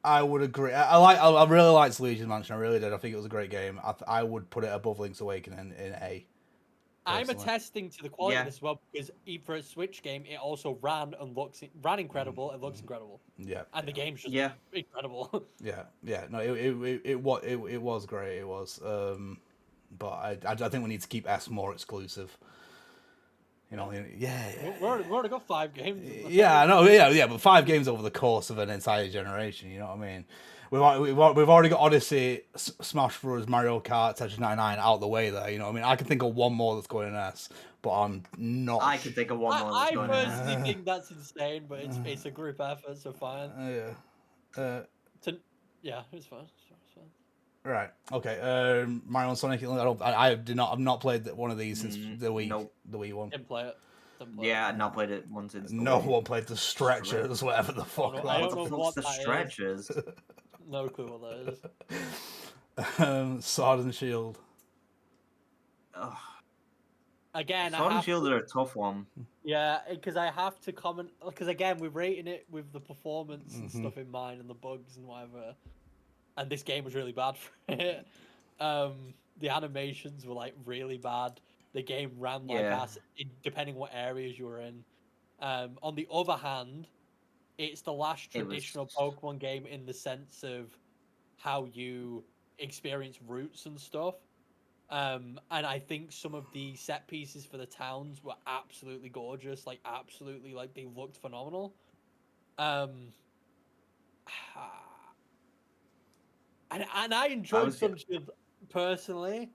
I would agree. I really liked Luigi's Mansion. I really did. I think it was a great game. I would put it above Link's Awakening in A. I'm personally. attesting to the quality Yeah. of this as well because for a Switch game, it also ran incredible. It looks incredible, Yeah. and the game's just Yeah. incredible. Yeah. No, it was great. It was. But I think we need to keep S more exclusive. You know, yeah, We've already got 5 games. yeah, I know, yeah, but 5 games over the course of an entire generation. You know what I mean? We've already got Odyssey, Smash Bros, Mario Kart, Tetris 99 out the way there. You know what I mean? I can think of one more that's going in S, but I'm not. I can think of one more that's I going personally think that's insane, but it's a group effort, so fine. Yeah. Yeah, it's fine. It's fine. Right. Okay. Mario and Sonic. I've not played one of these since the Wii. Nope. The Wii one. Didn't play it. Yeah, I've not played it once since. No one played the Stretchers, whatever the fuck. I don't What know the what fuck's the that is. Stretchers? No clue what that is. Sword and Shield. Ugh. Again, Sword and Shield are a tough one. Yeah, because I have to comment. Because again, we're rating it with the performance and stuff in mind, and the bugs and whatever. And this game was really bad for it. The animations were like really bad. The game ran like ass, depending what areas you were in. On the other hand, it's the last traditional Pokemon game in the sense of how you experience routes and stuff. And I think some of the set pieces for the towns were absolutely gorgeous, like absolutely, like they looked phenomenal. And I enjoyed Sword and Shield personally.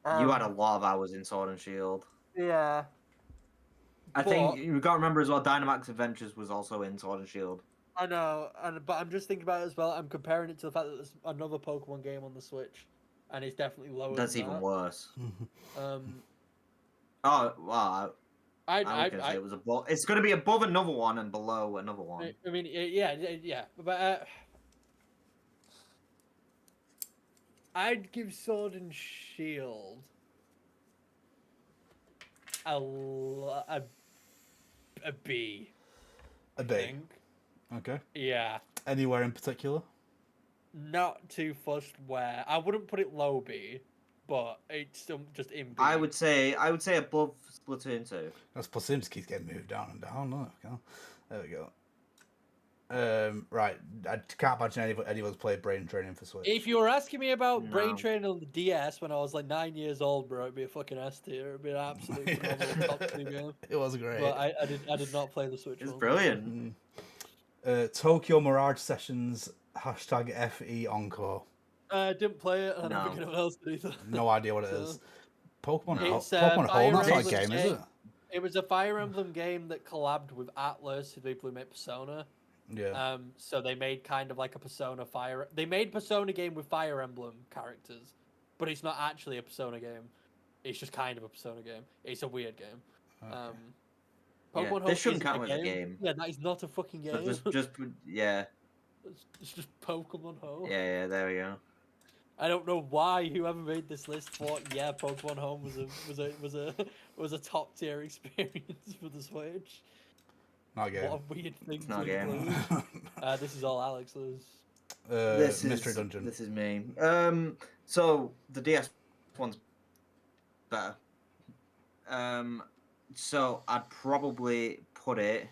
You had a lot of hours in Sword and Shield. Yeah. I think you got to remember as well. Dynamax Adventures was also in Sword and Shield. I know, but I'm just thinking about it as well. I'm comparing it to the fact that there's another Pokemon game on the Switch, and it's definitely lower. That's even worse. Oh well, I was gonna say it was above. It's gonna be above another one and below another one. I mean, yeah, but I'd give Sword and Shield a B. A B. Okay. Yeah. Anywhere in particular? Not too fussed where. I wouldn't put it low B, but it's still just in B. I would say above Splatoon 2. Splatoon just keeps getting moved down and down. No, there we go. Right, I can't imagine any of us played Brain Training for Switch. If you were asking me about Brain Training on the DS when I was like 9 years old, bro, it'd be a fucking S tier. It'd be an absolute phenomenal top 2 game. It was great. But I did not play the Switch. It's brilliant. Tokyo Mirage Sessions #FE Encore. Didn't play it, and I don't think anyone else did either. No idea what it is. Pokemon Home. That's not a game, is it? It was a Fire Emblem game that collabed with Atlas, the people who made Persona. Yeah. So they made kind of like a Persona Fire. They made Persona game with Fire Emblem characters, but it's not actually a Persona game. It's just kind of a Persona game. It's a weird game. Okay. Pokemon Home this shouldn't count as a game. Yeah, that is not a fucking game. Just yeah. It's just Pokemon Home. Yeah, there we go. I don't know why whoever made this list thought Pokemon Home was a top tier experience for the Switch. Not a game. What a weird thing Not a game. This is all Alex's. Mystery Dungeon. This is me. So the DS one's better. So I'd probably put it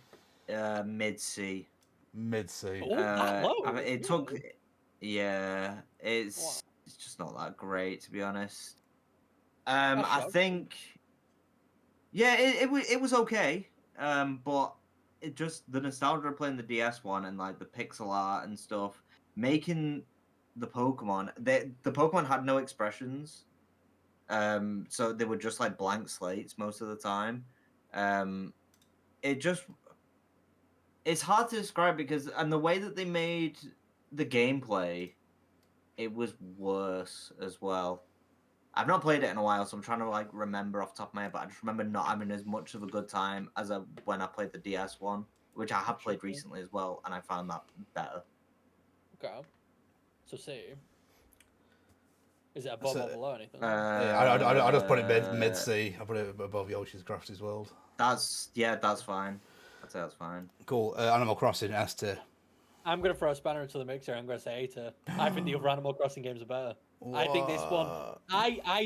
mid C. Mid C. Oh, that low. It took. Yeah, it's just not that great, to be honest. I think. Yeah, it was okay. But it just the nostalgia of playing the DS one and like the pixel art and stuff, making the Pokemon. The Pokemon had no expressions. So they were just like blank slates most of the time. It's hard to describe because and the way that they made the gameplay, it was worse as well. I've not played it in a while, so I'm trying to like remember off the top of my head, but I just remember not having as much of a good time as when I played the DS one, which I have played recently as well, and I found that better. Okay. So see. Is it above or below anything? I just put it mid C. I put it above Yoshi's Crafted World. That's fine. I'd say that's fine. Cool. Animal Crossing S tier. I'm gonna throw a spanner into the mixer. I'm gonna say A tier. I think the other Animal Crossing games are better. I think this one.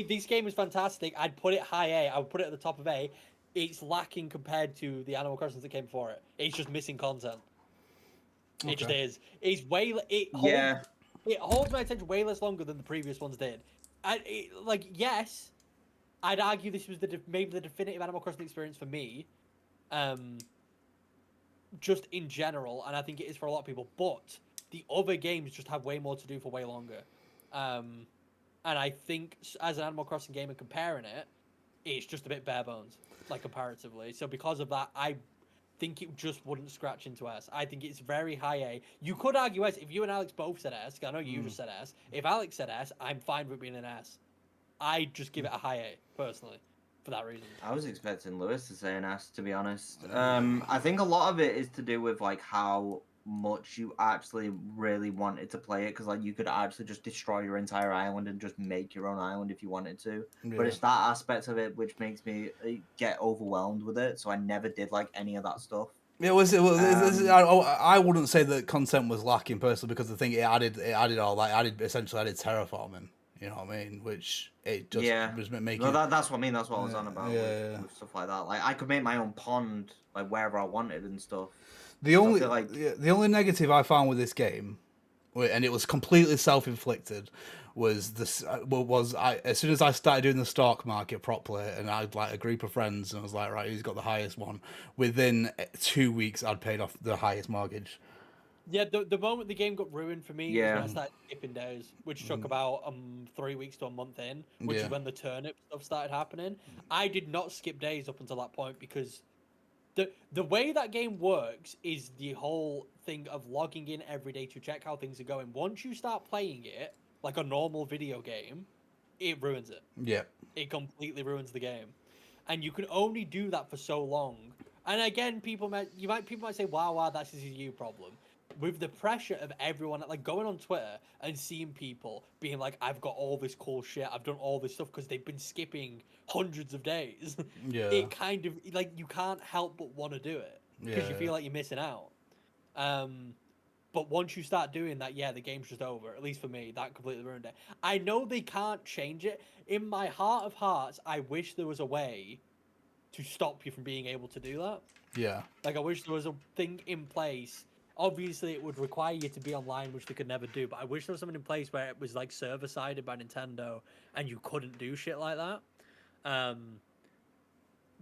This game is fantastic. I'd put it high A. I would put it at the top of A. It's lacking compared to the Animal Crossings that came before it. It's just missing content. It just is. It's way. It holds my attention way less longer than the previous ones did. Yes, I'd argue this was maybe the definitive Animal Crossing experience for me, just in general, and I think it is for a lot of people. But the other games just have way more to do for way longer, and I think as an Animal Crossing game and comparing it, it's just a bit bare bones, like comparatively. So because of that, I think it just wouldn't scratch into S. I think it's very high A. You could argue S if you and Alex both said S. I know you just said S. If Alex said S, I'm fine with being an S. I'd just give it a high A personally, for that reason. I was expecting Lewis to say an S, to be honest. I think a lot of it is to do with like how much you actually really wanted to play it, because like you could actually just destroy your entire island and just make your own island if you wanted to. But it's that aspect of it which makes me get overwhelmed with it. So I never did like any of that stuff. It was. I wouldn't say that content was lacking personally, because the thing it added all that. Essentially added terraforming. You know what I mean? Which it just was making. No, that's what I mean. That's what I was on about with stuff like that. Like I could make my own pond like wherever I wanted and stuff. The only negative I found with this game, and it was completely self-inflicted, was this. As soon as I started doing the stock market properly, and I had like a group of friends, and I was like, right, who's got the highest one? Within 2 weeks, I'd paid off the highest mortgage. Yeah, the moment the game got ruined for me was when I started skipping days, which took about 3 weeks to a month in, which is when the turnip stuff started happening. I did not skip days up until that point, because the way that game works is the whole thing of logging in every day to check how things are going. Once you start playing it like a normal video game, it ruins it. Yeah. It completely ruins the game. And you can only do that for so long. And again, people might say, wow, that's just a you problem. With the pressure of everyone, like going on Twitter and seeing people being like, I've got all this cool shit, I've done all this stuff, because they've been skipping hundreds of days. Yeah. It kind of, like, you can't help but want to do it, because you feel like you're missing out. But once you start doing that, the game's just over. At least for me, that completely ruined it. I know they can't change it. In my heart of hearts, I wish there was a way to stop you from being able to do that. Yeah. Like, I wish there was a thing in place. Obviously, it would require you to be online, which they could never do. But I wish there was something in place where it was like server-sided by Nintendo, and you couldn't do shit like that.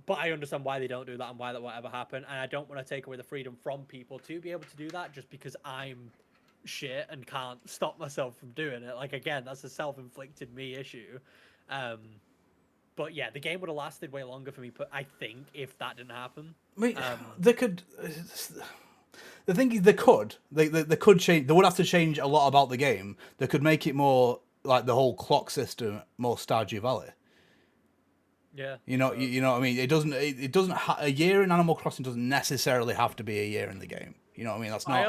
But I understand why they don't do that and why that won't ever happen. And I don't want to take away the freedom from people to be able to do that just because I'm shit and can't stop myself from doing it. Like, again, that's a self-inflicted me issue. But yeah, the game would have lasted way longer for me, but I think, if that didn't happen. I mean, they could. The thing is, they could change. They would have to change a lot about the game. They could make it more like the whole clock system, more Stardew Valley. Yeah. You know what I mean? It doesn't. A year in Animal Crossing doesn't necessarily have to be a year in the game. You know what I mean? That's not. I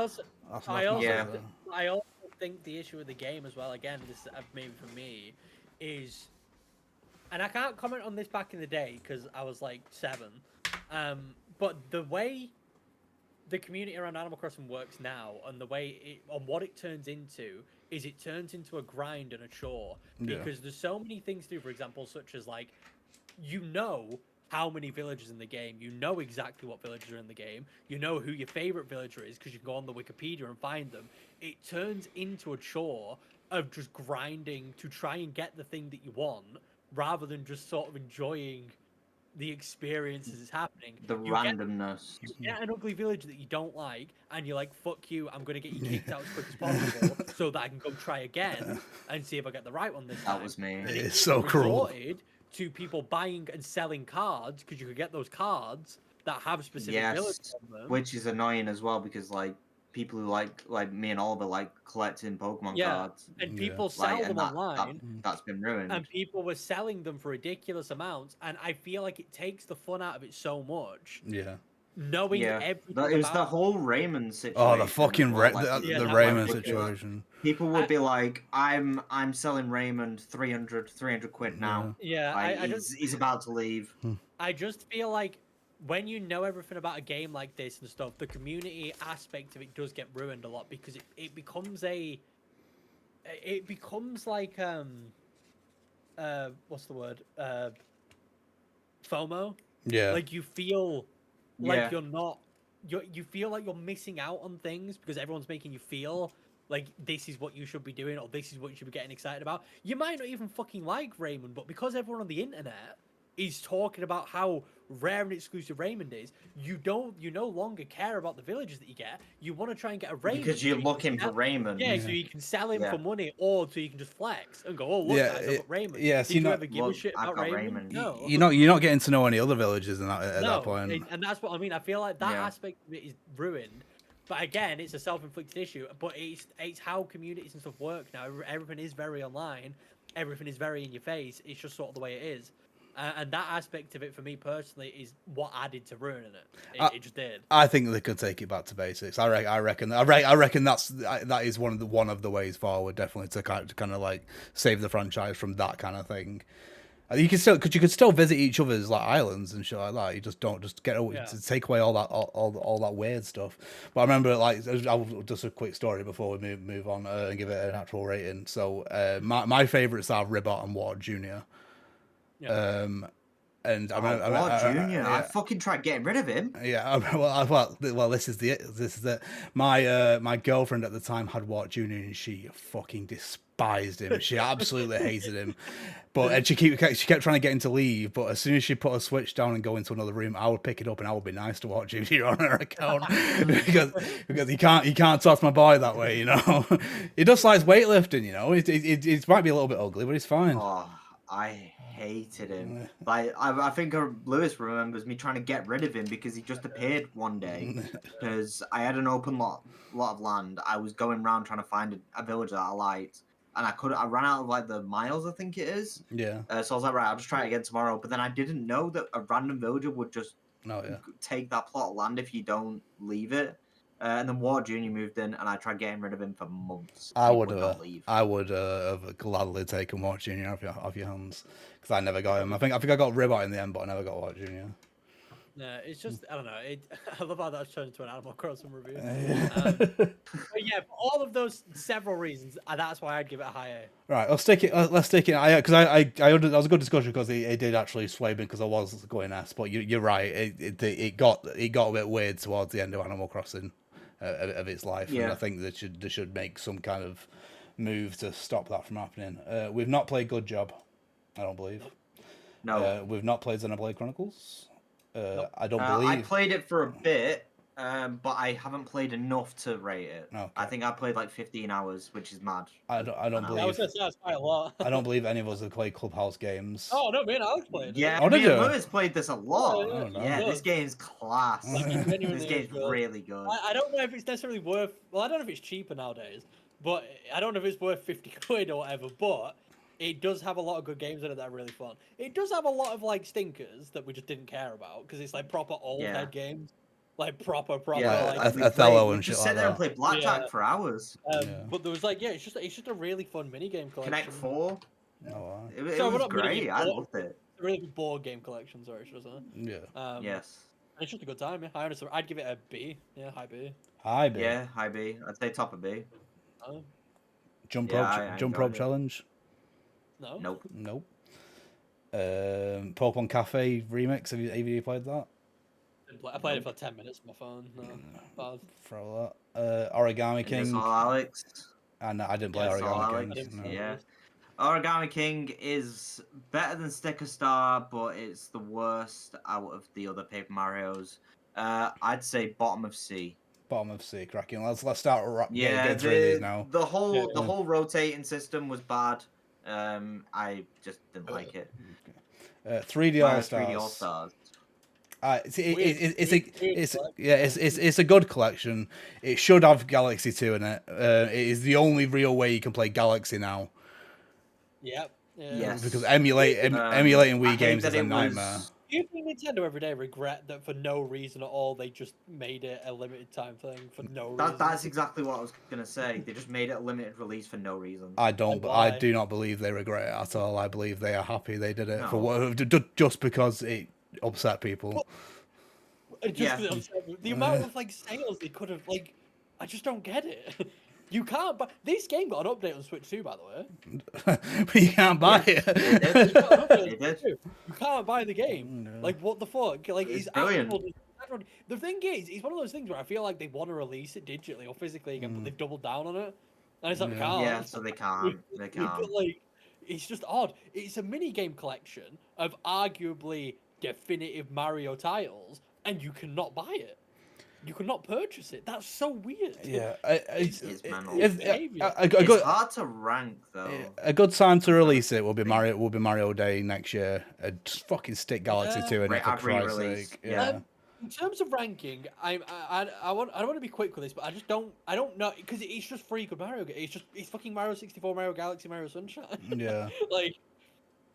also think the issue with the game as well. Again, this maybe for me is. And I can't comment on this back in the day because I was like 7. But the way the community around Animal Crossing works now, and the way what it turns into, is it turns into a grind and a chore. Because there's so many things to do, for example, such as like, you know how many villagers in the game, you know exactly what villagers are in the game, you know who your favorite villager is because you can go on the Wikipedia and find them. It turns into a chore of just grinding to try and get the thing that you want, rather than just sort of enjoying the experience as it's happening. The randomness. You get an ugly villager that you don't like, and you're like, fuck you, I'm going to get you kicked out as quick as possible so that I can go try again and see if I get the right one this time. That was me. It's so cruel. To people buying and selling cards, because you could get those cards that have specific villagers on them. Which is annoying as well, because like people who like me and Oliver like collecting Pokemon cards, and people sell them online. That's been ruined. And people were selling them for ridiculous amounts, and I feel like it takes the fun out of it so much. Yeah. Knowing everything. It was the whole Raymond situation. Oh, the fucking the Raymond situation. People would be like, I'm selling Raymond 300 quid now. Yeah, he's about to leave. I just feel like when you know everything about a game like this and stuff, the community aspect of it does get ruined a lot, because it becomes like what's the word? FOMO. Yeah. Like you feel like you feel like you're missing out on things because everyone's making you feel like this is what you should be doing, or this is what you should be getting excited about. You might not even fucking like Raymond, but because everyone on the internet is talking about how rare and exclusive Raymond is, you no longer care about the villages that you get. You want to try and get a Raymond Because you're so you can looking for sell- Raymond. Yeah, so you can sell him for money, or so you can just flex and go, "Oh look, guys, I've got Raymond." Yeah, Did you ever give a shit I've about got Raymond? Raymond. No. you're not getting to know any other villages at that point. And that's what I mean. I feel like that Yeah. aspect of it is ruined. But again, it's a self-inflicted issue. But it's how communities and stuff work now. Everything is very online. Everything is very in your face. It's just sort of the way it is. And that aspect of it, for me personally, is what added to ruining it. It just did. I think they could take it back to basics. I reckon that is one of the ways forward, definitely, to kind of like save the franchise from that kind of thing. You can still, because you could still visit each other's like islands and shit like that. You just don't just get to take away all that weird stuff. But I remember, like, just a quick story before we move on and give it an actual rating. So my favorites are Ribbot and Ward Jr. Yeah. And Junior, I fucking tried getting rid of him. Yeah, well, this is it. My girlfriend at the time had Wart Junior, and she fucking despised him. She absolutely hated him. And she kept trying to get him to leave. But as soon as she put a switch down and go into another room, I would pick it up and I would be nice to Wart Junior on her account because he can't toss my boy that way, you know. He does like weightlifting, you know. It might be a little bit ugly, but he's fine. Oh, I hated him. Like I think Lewis remembers me trying to get rid of him because he just appeared one day. Because I had an open lot of land. I was going around trying to find a village that I liked, and I ran out of like the miles, I think it is. Yeah. So I was like, right, I'll just try it again tomorrow. But then I didn't know that a random villager would just take that plot of land if you don't leave it. And then Ward Jr. moved in, and I tried getting rid of him for months. I would have gladly taken Wart Jr. off your hands because I never got him. I think I got Ribbot in the end, but I never got Wart Jr. No, it's just I don't know. I love how that's turned into an Animal Crossing review. But yeah, for all of those several reasons, that's why I'd give it a high A. Right, let's take it. Because that was a good discussion because it did actually sway me because I was going S. But you're right. It got a bit weird towards the end of Animal Crossing of its life, and I think they should make some kind of move to stop that from happening. We've not played Good Job, I don't believe. No, we've not played Xenoblade Chronicles. Nope. I don't believe. I played it for a bit, but I haven't played enough to rate it. Okay. I think I played like 15 hours, which is mad. I don't believe. I was gonna say that's quite a lot. I don't believe any of us have played Clubhouse games. Oh no, me and Alex played. Yeah, did you? Lewis played this a lot. Oh, Yeah, this game's class. Genuinely This game's good. really good. I don't know if it's necessarily worth. Well, I don't know if it's cheaper nowadays, but I don't know if it's worth 50 quid or whatever. But it does have a lot of good games in it that are really fun. It does have a lot of like stinkers that we just didn't care about because it's like proper old head games, like proper. Yeah, like, Othello and shit just like sit there and that. play blackjack for hours. But there was like it's just a really fun mini game collection. Connect 4. Oh, wow. It So we're was not really great. good, I but- loved it. A really good board game collection. Sorry, should I say? Yeah. Yes. And it's just a good time. Yeah, I'd give it a B. Yeah, high B. Hi, B. Yeah, high B. I'd say top of B. Jump Yeah, rope, I jump enjoyed rope it. challenge. No. Nope. Nope. Pokemon Cafe remix. Have you played that? I played it for 10 minutes on my phone. No, bad. Throw that. Origami Is this King. all Alex? And I didn't play Yeah, it's all Origami Alex. King. No. Yeah. Origami King is better than Sticker Star, but it's the worst out of the other Paper Marios. I'd say bottom of C. Bottom of C, cracking. Let's start Yeah, getting through these now. the whole rotating system was bad. I just didn't like it. 3D All Stars. 3D All Stars. It's a good collection. It should have Galaxy 2 in it. It is the only real way you can play Galaxy now. Yep. Yeah. Yes. Because emulating Wii games is a nightmare. Do you think Nintendo every day regret that for no reason at all they just made it a limited time thing for no reason? That's exactly what I was gonna say. They just made it a limited release for no reason. I Why? do not believe they regret it at all. I believe they are happy they did it No. for just because it upset people. The amount of like sales they could have I just don't get it. You can't buy this game. Got an update on Switch 2, by the way. But you can't buy it. It You got an update on It did. Switch 2. You can't buy the game. No. Like what the fuck? Like It's brilliant. The thing is, it's one of those things where I feel like they want to release it digitally or physically again, but they've doubled down on it. And it's like, we Yeah. can't. Yeah, so they can't. They can't. But like, it's just odd. It's a mini game collection of arguably definitive Mario titles, and you cannot buy it. You cannot purchase it. That's so weird. Yeah, It's mental. Behavior. It's hard to rank though. a good time to release it will be Mario Day next year. Just fucking stick Galaxy Yeah. 2 in it for I've Christ's re-released, sake. yeah. Yeah. In terms of ranking, I don't want to be quick with this, but I don't know because it's just free good Mario. It's fucking Mario 64, Mario Galaxy, Mario Sunshine. Yeah. Like,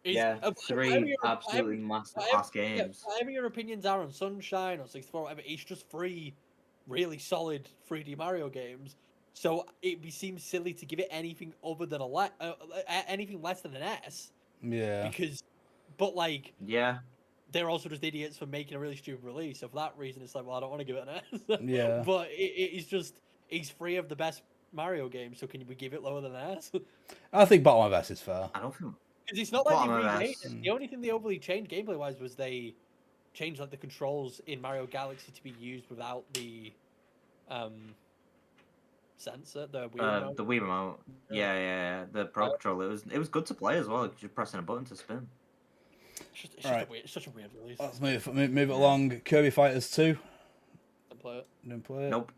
it's, Yeah, whatever three your- absolutely masterclass games. whatever your opinions are on Sunshine or 64, whatever, it's just free, really solid 3D Mario games. So seems silly to give it anything other than anything less than an S. Yeah. But like, Yeah, they're also just idiots for making a really stupid release. So for that reason, it's like, well, I don't want to give it an S. Yeah. But it's free of the best Mario games. So can we give it lower than an S? I think bottom of S is fair. I don't think. Because it's not like Bottom they of remade S. it. The only thing they overly changed gameplay wise was they changed like the controls in Mario Galaxy to be used without the sensor, the Wii remote. The Wii remote. Yeah. The Pro Controller. It was good to play as well. Just pressing a button to spin. It's such a weird release. Let's move it along. Kirby Fighters 2. Didn't play it. Didn't play it. Nope.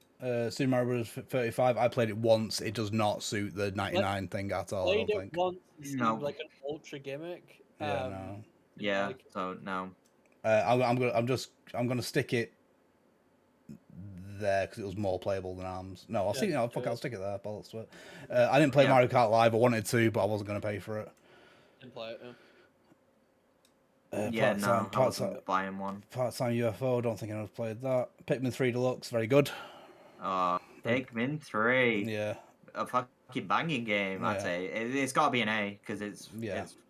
Super Mario Bros. 35. I played it once. It does not suit the 99 thing at all. I Played don't it think. once. It seemed No. like an ultra gimmick. Yeah, no. Yeah. Like, So no. I'm gonna stick it there because it was more playable than Arms. No, I'll stick it there. Bollocks to it. I didn't play Mario Kart Live. I wanted to, but I wasn't gonna pay for it. didn't play it. I wasn't buying one. Part-time UFO. Don't think I've played that. Pikmin 3 Deluxe. Very good. Pikmin 3. Yeah. A fucking banging game, I'd say. It's got to be an A because it's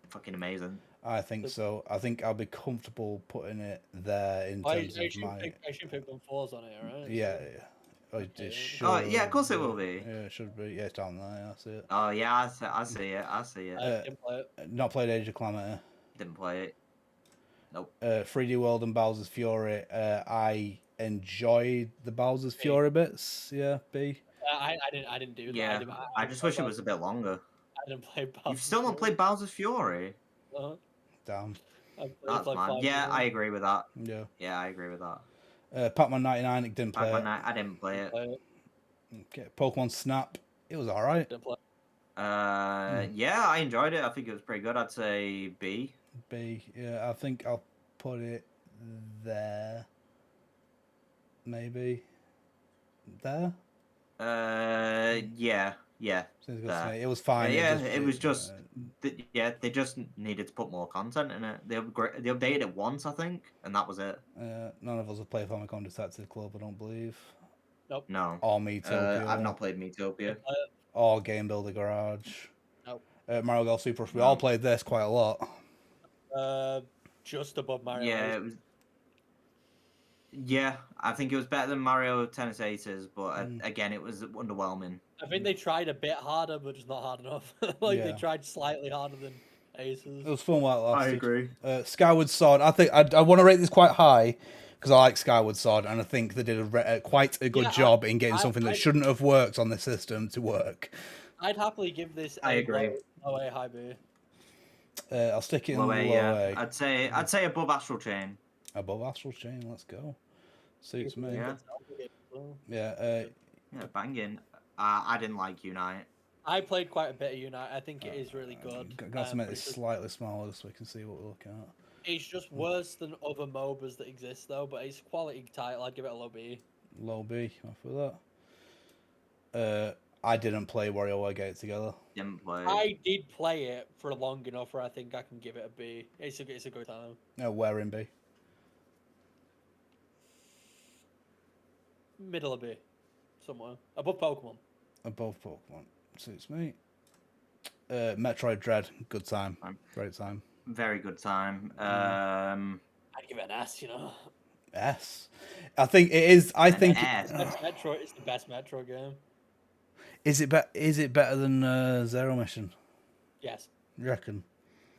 fucking amazing. I think so. I think I'll be comfortable putting it there in terms of my. I should pick them 4s on it, right? Yeah. It should. Oh yeah, of course it will be. Yeah, it should be. Yeah, it's down there. Yeah, I see it. Oh yeah, I see it. I see it. Didn't play it. Not played Age of Calamity. Didn't play it. Nope. 3D World and Bowser's Fury. I enjoyed the Bowser's Fury bits. Yeah, B. I didn't do that. Yeah, I just wish it was a bit longer. I didn't play Bowser's You've still not played Bowser's Fury? Damn. That's mad. Yeah, I agree with that. Yeah. Yeah, I agree with that. Pac-Man 99. Didn't play it. I didn't play it. Okay. Pokemon Snap. It was alright. Didn't play it. Yeah, I enjoyed it. I think it was pretty good. I'd say B. B. Yeah, I think I'll put it there. Maybe. There? Yeah. Seems good to me. It was fine. It was just they just needed to put more content in it. They updated it once, I think, and that was it. None of us have played Famicom Detective Club, I don't believe. Nope. No. Or Metopia. I've not played Metopia. Or Game Builder Garage. Nope. Mario Golf Super Rush. We all played this quite a lot. Just above Mario. Yeah, it was. Yeah, I think it was better than Mario Tennis Aces, but again, it was underwhelming. I think they tried a bit harder, but just not hard enough. They tried slightly harder than Aces. It was fun while it lasted. I agree. Skyward Sword. I think I want to rate this quite high because I like Skyward Sword, and I think they did quite a good job in getting something that shouldn't have worked on the system to work. I'd happily give this. I agree. Low A, high B. I'll stick it in low A. Yeah. I'd say above Astral Chain. Above Astral Chain. Let's go. Suits me. Yeah. Yeah. Yeah, banging. I didn't like Unite. I played quite a bit of Unite. I think it is really good. Got to make this slightly smaller so we can see what we're looking at. It's just worse than other MOBAs that exist, though. But it's a quality title. I'd give it a low B. Low B. For that. I didn't play WarioWare Get It Together. Didn't play. I did play it for long enough where I think I can give it a B. It's a good time. No, where in B? Middle of B. Somewhere. Above Pokemon. Above Pokemon. Suits me. Metroid Dread. Good time. Great time. Very good time. I'd give it an S, S. I think it is. I think Metro is the best Metro game. Is it better than Zero Mission? Yes. You reckon?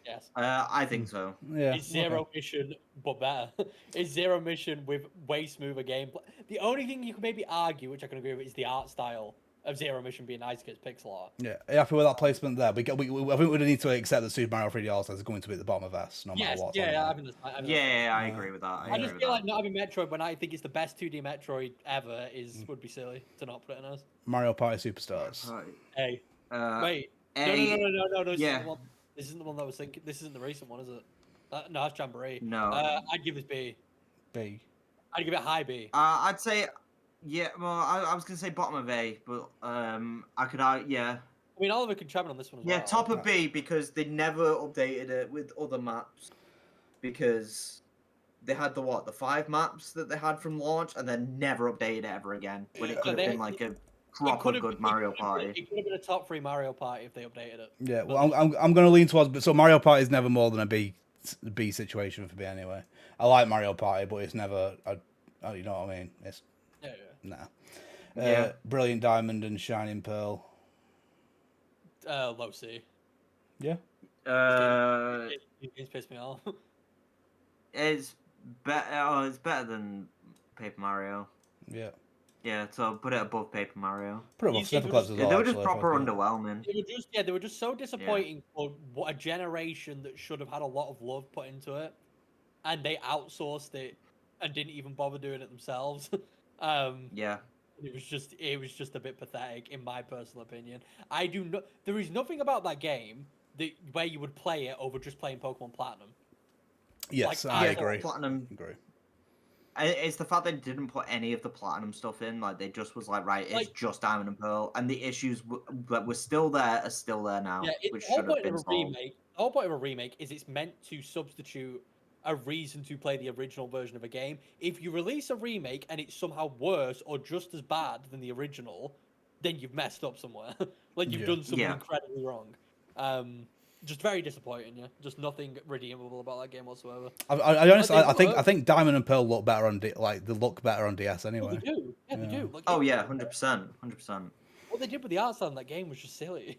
Yes. I think so. Yeah. It's Zero Mission, but better. It's Zero Mission with way smoother gameplay. The only thing you can maybe argue, which I can agree with, is the art style of Zero Mission being nice against pixel art. Yeah, are you happy with that placement there? I think we need to accept that Super Mario 3D All-Stars is going to be at the bottom of S, no matter Yes, what. yeah, I think that's Yeah, I agree with that. I agree just with feel that. like not having Metroid when I think it's the best 2D Metroid ever would be silly to not put it in us. Mario Party Superstars. Hey, wait, A, no, this yeah. isn't the one. This isn't the one that I was thinking. This isn't the recent one, is it? No, that's Jamboree. No. I'd give this B. B. I'd give it high B. I'd say, yeah. Well, I was gonna say bottom of A, but I could, yeah. I mean, Oliver can chime in on this one as well. Yeah, top of B because they never updated it with other maps because they had the 5 maps that they had from launch and then never updated it ever again when it could have been like a proper good Mario Party. It could have been a top 3 Mario Party if they updated it. Yeah, well, I'm going to lean towards. So Mario Party is never more than a B situation for me anyway. I like Mario Party, but it's never. You know what I mean? It's Yeah. Brilliant Diamond and Shining Pearl. Low C. Yeah. It's pissed me off. It's better. Oh, it's better than Paper Mario. Yeah. Yeah, so put it above Paper Mario. Put it above Snipperclips as well. They were just actually, proper underwhelming. They were just so disappointing for a generation that should have had a lot of love put into it, and they outsourced it and didn't even bother doing it themselves. Yeah. It was just a bit pathetic, in my personal opinion. There is nothing about that game where you would play it over just playing Pokemon Platinum. Yes, Like, I agree. Platinum. Agree. It's the fact they didn't put any of the Platinum stuff in. Like, they just was like, right, it's just Diamond and Pearl. And the issues that were still there are still there now, which should have been solved. The whole point of a remake is it's meant to substitute a reason to play the original version of a game. If you release a remake and it's somehow worse or just as bad than the original, then you've messed up somewhere. Like, you've done something incredibly wrong. Just very disappointing, yeah. Just nothing redeemable about that game whatsoever. I honestly, I think Diamond and Pearl look better on they look better on DS anyway. They do, yeah, they do. Like, 100%. What they did with the art style in that game was just silly.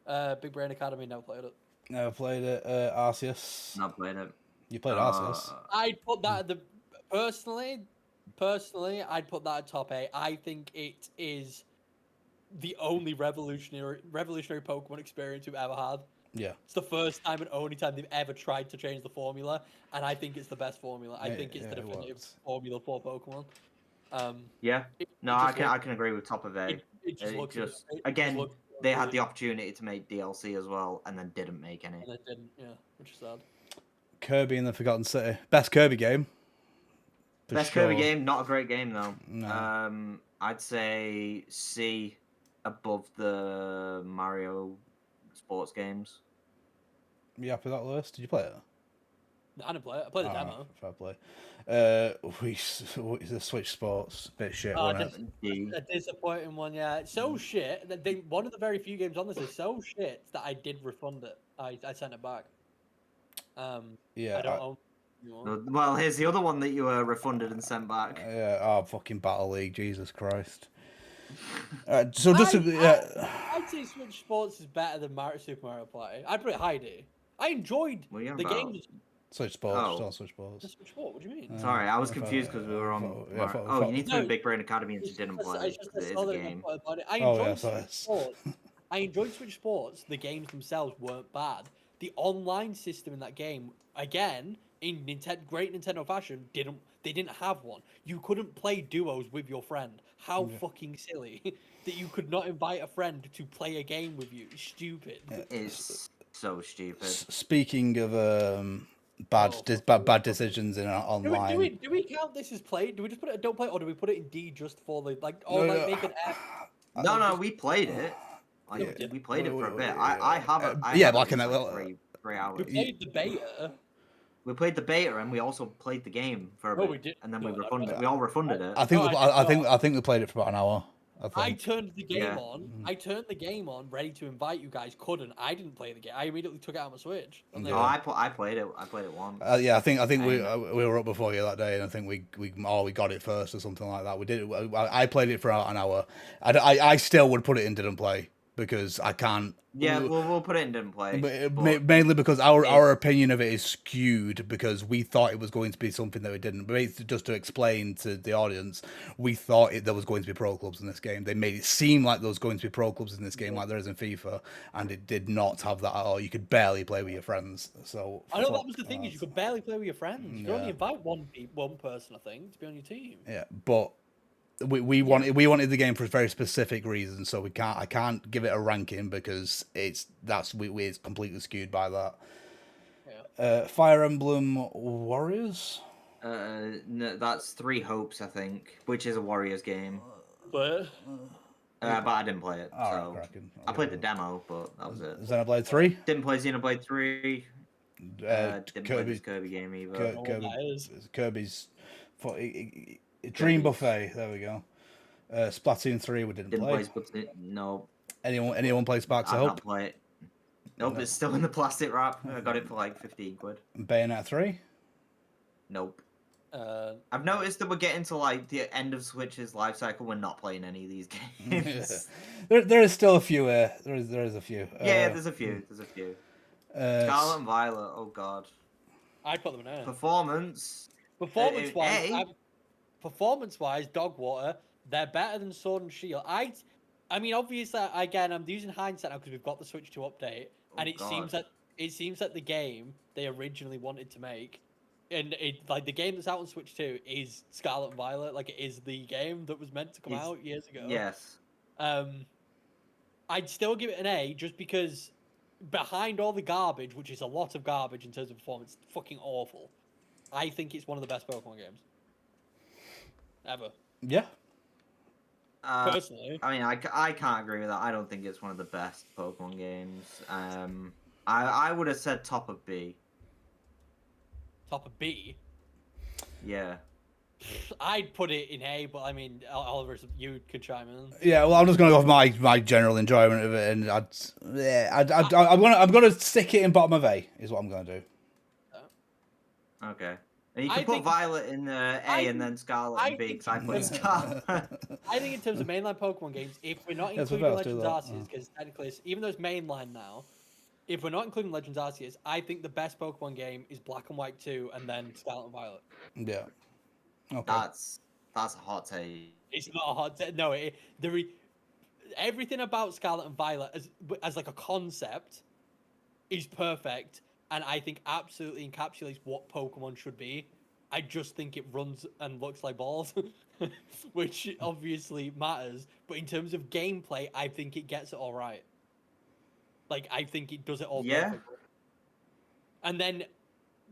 Big Brain Academy never played it. Never played it. Arceus. Not played it. You played Arceus. I'd put that at the personally, I'd put that at top 8. I think it is the only revolutionary Pokemon experience we've ever had. Yeah. It's the first time and only time they've ever tried to change the formula, and I think it's the best formula. I think it's the definitive formula for Pokemon. I can agree with top of A. It just looks again, they had the opportunity to make DLC as well, and then didn't make any. And they didn't, which is sad. Kirby in the Forgotten City. Best Kirby game. Kirby game, not a great game though. No. I'd say C above the Mario sports games. You happy with that, Lewis? Did you play it? I didn't play it. I played the demo. Fair play. The Switch Sports, bit shit, wasn't it? A disappointing one, yeah. It's so shit that one of the very few games on this is so shit that I did refund it. I sent it back. I don't own anymore. Well, here's the other one that you refunded and sent back. Fucking Battle League, Jesus Christ. I'd say Switch Sports is better than Super Mario Party. I'd put it high D. I enjoyed the game. Switch Sports, not Switch Sports. Switch Sports, what do you mean? Sorry, I was confused because we were on. You need to put Big Brain Academy and you didn't play it because it is a game. I enjoyed Switch Sports. The games themselves weren't bad. The online system in that game, again, in great Nintendo fashion, they didn't have one. You couldn't play duos with your friend. How fucking silly that you could not invite a friend to play a game with you. Stupid. It is so stupid. Speaking of bad decisions in online. Do we count this as played? Do we just put it don't play, or do we put it in D just for the make an F? No, we played it. We played it for a bit. I have it. Like in that little 3 hours. We played the beta. We played the beta and we also played the game for a bit. We did. And then we refunded. We all refunded it. I think we played it for about an hour. I turned the game on. I turned the game on, ready to invite you guys. Couldn't. I didn't play the game. I immediately took it out of my Switch. I played it. I played it once. I think we were up before you that day, and I think we got it first or something like that. We did. I played it for about an hour. I still would put it in didn't play because I can't. Yeah, we'll put it in didn't play. Mainly because our opinion of it is skewed because we thought it was going to be something that it didn't. But just to explain to the audience, we thought there was going to be pro clubs in this game. They made it seem like there was going to be pro clubs in this game, like there is in FIFA, and it did not have that at all. You could barely play with your friends. So I know that was the thing is you could barely play with your friends. You could only invite one person, I think, to be on your team. Yeah, but we wanted the game for a very specific reason, so I can't give it a ranking because it's completely skewed by that. Yeah. Fire Emblem Warriors. No, that's Three Hopes, I think, which is a Warriors game. But I didn't play it. Right, I played the demo, but that was it. Xenoblade 3. Didn't play Xenoblade 3. Didn't play this Kirby game either. Kirby's Dream Buffet. There we go. Splatoon 3 we didn't play. No. Anyone play Sparks of Hope? Not play it. Nope, it's still in the plastic wrap. I got it for like 15 quid. Bayonetta 3? Nope. I've noticed that we're getting to like the end of Switch's life cycle. We're not playing any of these games. there is still a few. There is a few. Yeah, there's a few. Scarlet and Violet. Oh god. I'd put them in there. Performance-wise, Dogwater, they're better than Sword and Shield. I mean, obviously, again, I'm using hindsight now because we've got the Switch 2 update, and it seems that the game they originally wanted to make, and the game that's out on Switch 2 is Scarlet and Violet. Like, it is the game that was meant to come out years ago. Yes. I'd still give it an A just because behind all the garbage, which is a lot of garbage in terms of performance, it's fucking awful. I think it's one of the best Pokemon games ever. Yeah. Personally, I mean, I can't agree with that. I don't think it's one of the best Pokemon games. I would have said top of B. Top of B. Yeah. I'd put it in A, but I mean, Oliver, you could chime in. Yeah, well, I'm just going to go with my general enjoyment of it, and I'm gonna stick it in bottom of A. Is what I'm going to do. Okay. And you can put Violet in A and then Scarlet in B, because I put Scarlet. I think in terms of mainline Pokemon games, if we're not including Legends Arceus, because technically, even though it's mainline now, if we're not including Legends Arceus, I think the best Pokemon game is Black and White 2 and then Scarlet and Violet. Yeah. Okay. That's a hot take. It's not a hot take. No, everything about Scarlet and Violet as like a concept is perfect, and I think absolutely encapsulates what Pokemon should be. I just think it runs and looks like balls, which obviously matters. But in terms of gameplay, I think it gets it all right. Like, I think it does it all perfectly. And then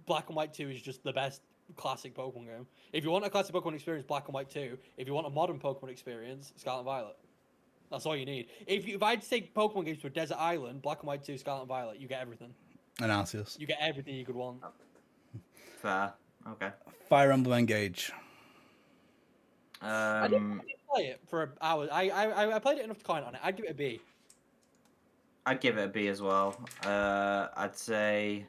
Black and White 2 is just the best classic Pokemon game. If you want a classic Pokemon experience, Black and White 2. If you want a modern Pokemon experience, Scarlet and Violet. That's all you need. If I'd take Pokemon games to a desert island, Black and White 2, Scarlet and Violet, you get everything. And Arceus. You get everything you could want. Fair. Okay. Fire Emblem Engage. I didn't play it for hours. I played it enough to comment on it. I'd give it a B. I'd give it a B as well. I'd say.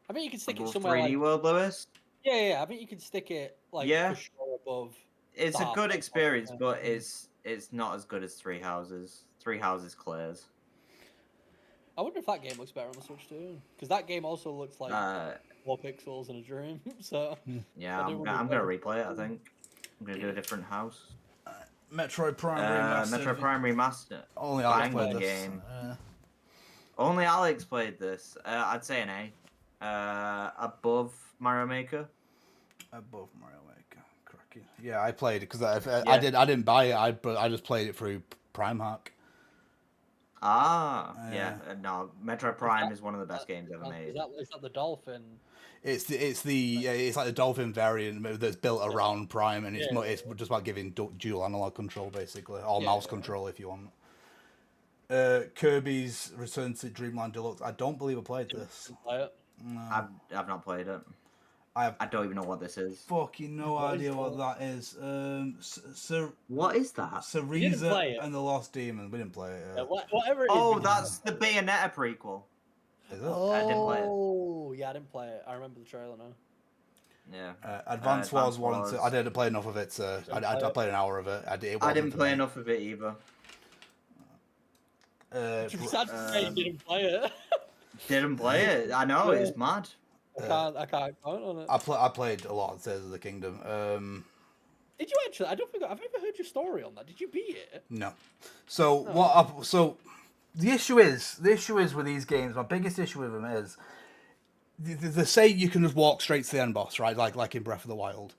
I think you could stick it somewhere 3D like World, Lewis. Yeah. I think you could stick it for sure above. It's a good experience, but it's not as good as Three Houses. Three Houses clears. I wonder if that game looks better on the Switch too, because that game also looks like 4 pixels in a dream. So yeah, I'm gonna replay it. I think I'm gonna do a different house. Metroid Prime Remastered. Metroid Prime Remastered. Only Alex played this. Game. Only Alex played this. I'd say an A. Above Mario Maker. Above Mario Maker. Cracking. Yeah, I played it because I didn't buy it. I just played it through Prime Hack. No, Metroid Prime is one of the best games ever made. Is that the dolphin? It's like the dolphin variant that's built around Prime, and it's just about giving dual analog control basically, or mouse control if you want. Kirby's Return to Dreamland Deluxe. I don't believe I played this. Play it. No. I've not played it. I don't even know what this is. Fucking no idea what that is. What is that? Cereza and the Lost Demon. We didn't play it. Whatever it is. Oh, that's the Bayonetta prequel. Is it? Oh, I didn't play it. Yeah, I didn't play it. I remember the trailer now. Yeah. Advance Wars 1 and 2. I didn't play enough of it. I played an hour of it. I didn't play enough of it either. Sad to say you didn't play it. Didn't play it. I know, Yeah. it's mad. I can't comment on it. I played a lot of Tears of the Kingdom. Did you actually? I don't think I've ever heard your story on that. Did you beat it? No. So the issue is with these games. My biggest issue with them is they say you can just walk straight to the end boss, right? Like in Breath of the Wild.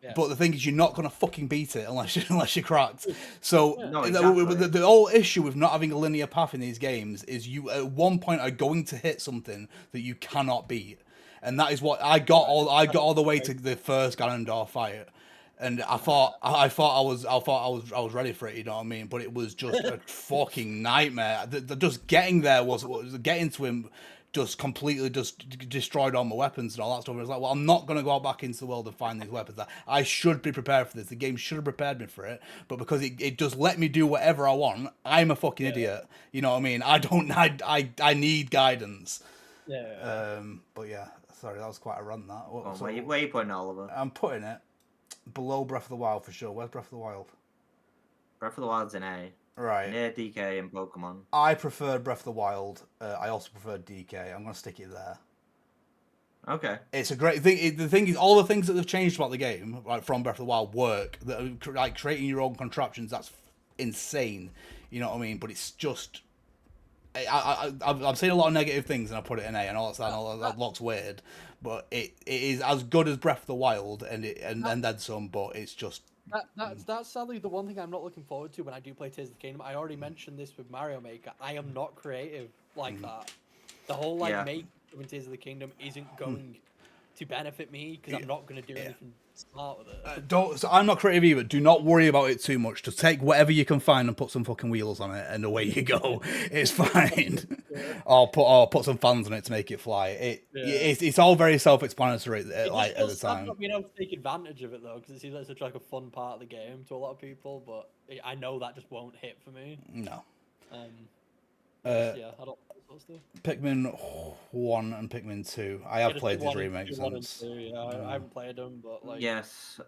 Yeah. But the thing is, you're not gonna fucking beat it unless you're cracked. So No, exactly. the whole issue with not having a linear path in these games is you at one point are going to hit something that you cannot beat, and that is what I got all the way to the first Ganondorf fight. And I thought I was ready for it, you know what I mean? But it was just a fucking nightmare. Just getting there was getting to him just completely just destroyed all my weapons and all that stuff. It was like, well, I'm not gonna go back into the world and find these weapons. I should be prepared for this. The game should have prepared me for it, but because it just let me do whatever I want, I'm a fucking idiot. You know what I mean? I need guidance. Yeah. But yeah, sorry, that was quite a run. That. Where are you putting Oliver? I'm putting it below Breath of the Wild for sure. Where's Breath of the Wild? Breath of the Wild's in A. Right. Near DK and Pokemon. I preferred Breath of the Wild. I also preferred DK. I'm going to stick it there. Okay. It's a great thing. The thing is, all the things that they've changed about the game, like from Breath of the Wild, work. Like creating your own contraptions, that's insane. You know what I mean? But it's just... I've seen a lot of negative things and I put it in A, and all that looks weird, but it is as good as Breath of the Wild and then some, but it's just That's sadly the one thing I'm not looking forward to when I do play Tears of the Kingdom. I already mentioned this with Mario Maker. I am not creative like that. The whole making in Tears of the Kingdom isn't going to benefit me because I'm not going to do anything smart with it. So I'm not creative either. Do not worry about it too much. Just take whatever you can find and put some fucking wheels on it, and away you go. It's fine. or put some fans on it to make it fly. It's all very self-explanatory. Like at the time, not being able to take advantage of it though, because it seems like such like a fun part of the game to a lot of people. But I know that just won't hit for me. No. I don't. Pikmin 1 and Pikmin 2. I have played these remakes since. I haven't played them, but like yes.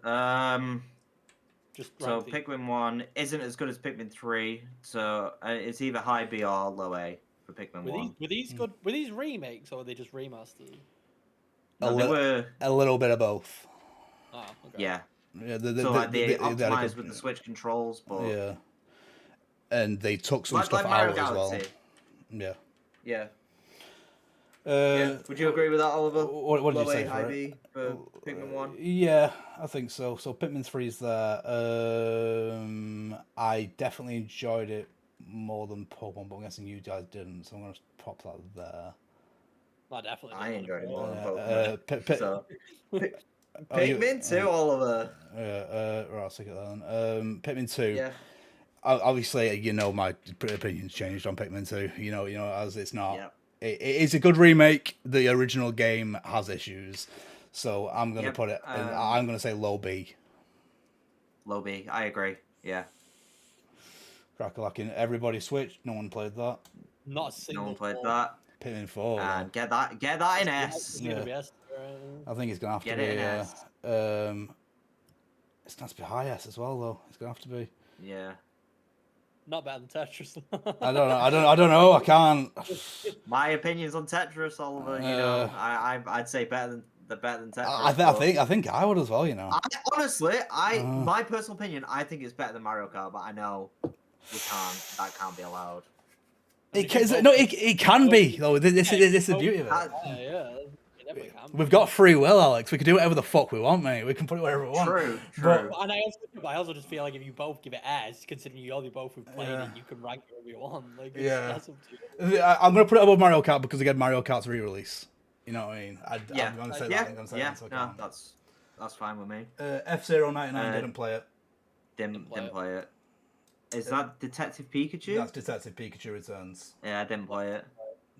Just so Pikmin 1 isn't as good as Pikmin 3, so it's either high B or low A for Pikmin 1. Were these good? Were these remakes or were they just remasters? No, they were a little bit of both. Oh, okay. Yeah. Yeah, they optimized with the Switch controls, but yeah, and they took some stuff Mario out Galaxy. as well. Yeah. Yeah. Would you agree with that, Oliver? What did you say high B for Pikmin 1? Yeah, I think so. So Pikmin 3 is there. I definitely enjoyed it more than Pokemon, but I'm guessing you guys didn't, so I'm going to pop that there. I definitely I enjoyed it more than Pokemon. Pokemon. Pikmin 2, Oliver. Right, I'll stick it there then. Pikmin 2. Yeah. Obviously, you know my opinion's changed on Pikmin 2. You know, as it's not. Yep. It is a good remake. The original game has issues, so I'm gonna put it. I'm gonna say low B. Low B. I agree. Yeah. Crack-a-lackin'. Everybody switched. No one played that. Not a single. No one played that. Pikmin 4. And get that in S. I think it's gonna have to be. It in S. It's gonna have to be high S as well, though. It's gonna have to be. Yeah. Not better than Tetris. I don't know. I can't. My opinions on Tetris, Oliver. You know, I'd say better than Tetris. I think I would as well. You know. Honestly, my personal opinion, I think it's better than Mario Kart, but I know that can't be allowed. It can be though. This is the beauty of it. Yeah. We've got free will, Alex. We can do whatever the fuck we want, mate. We can put it wherever we want. True. And I also just feel like if you both give it S, considering you both have played it, you can rank it wherever you want. Like, that's up to you. I'm gonna put it above Mario Kart because again, Mario Kart's re-release. You know what I mean? I'm gonna say that. I'm gonna say that. No, that's fine with me. F099 didn't play it. Didn't play it. Is that Detective Pikachu? That's Detective Pikachu Returns. Yeah, I didn't play it.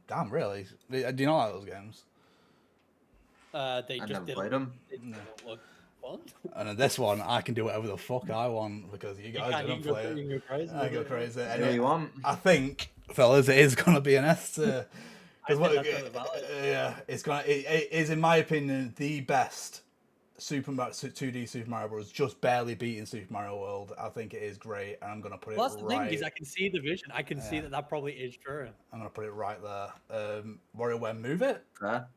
Damn, really? Do you not like those games? I never played them. Look fun. And in this one, I can do whatever the fuck I want because you guys didn't play it. I go crazy. Anyway, you want? I think, fellas, it is gonna be an S tier. It is in my opinion the best 2D Super Mario Bros. Just barely beating Super Mario World. I think it is great, and I'm gonna put it Well, that's the thing right. is, I can see the vision. I can see that probably is true. I'm gonna put it right there. WarioWare Move It. Fair.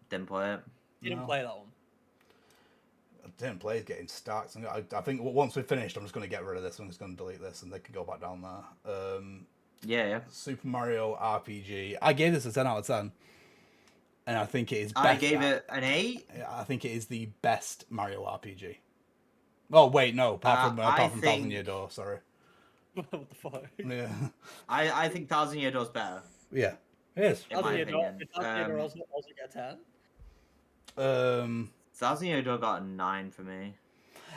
Didn't play it. Didn't No. play that one. I didn't play it, getting stacked. I think once we've finished, I'm just gonna get rid of this. I'm just gonna delete this, and they can go back down there. Yeah. Super Mario RPG. I gave this a 10 out of 10. And I think it is best. I gave it an 8. I think it is the best Mario RPG. Oh, wait, no. Apart from Thousand Year Door, sorry. What the fuck? Yeah. I think Thousand Year Door's better. Yeah, it is. In my Did opinion. Thousand Year also get 10? Thousand Year Door got a 9 for me.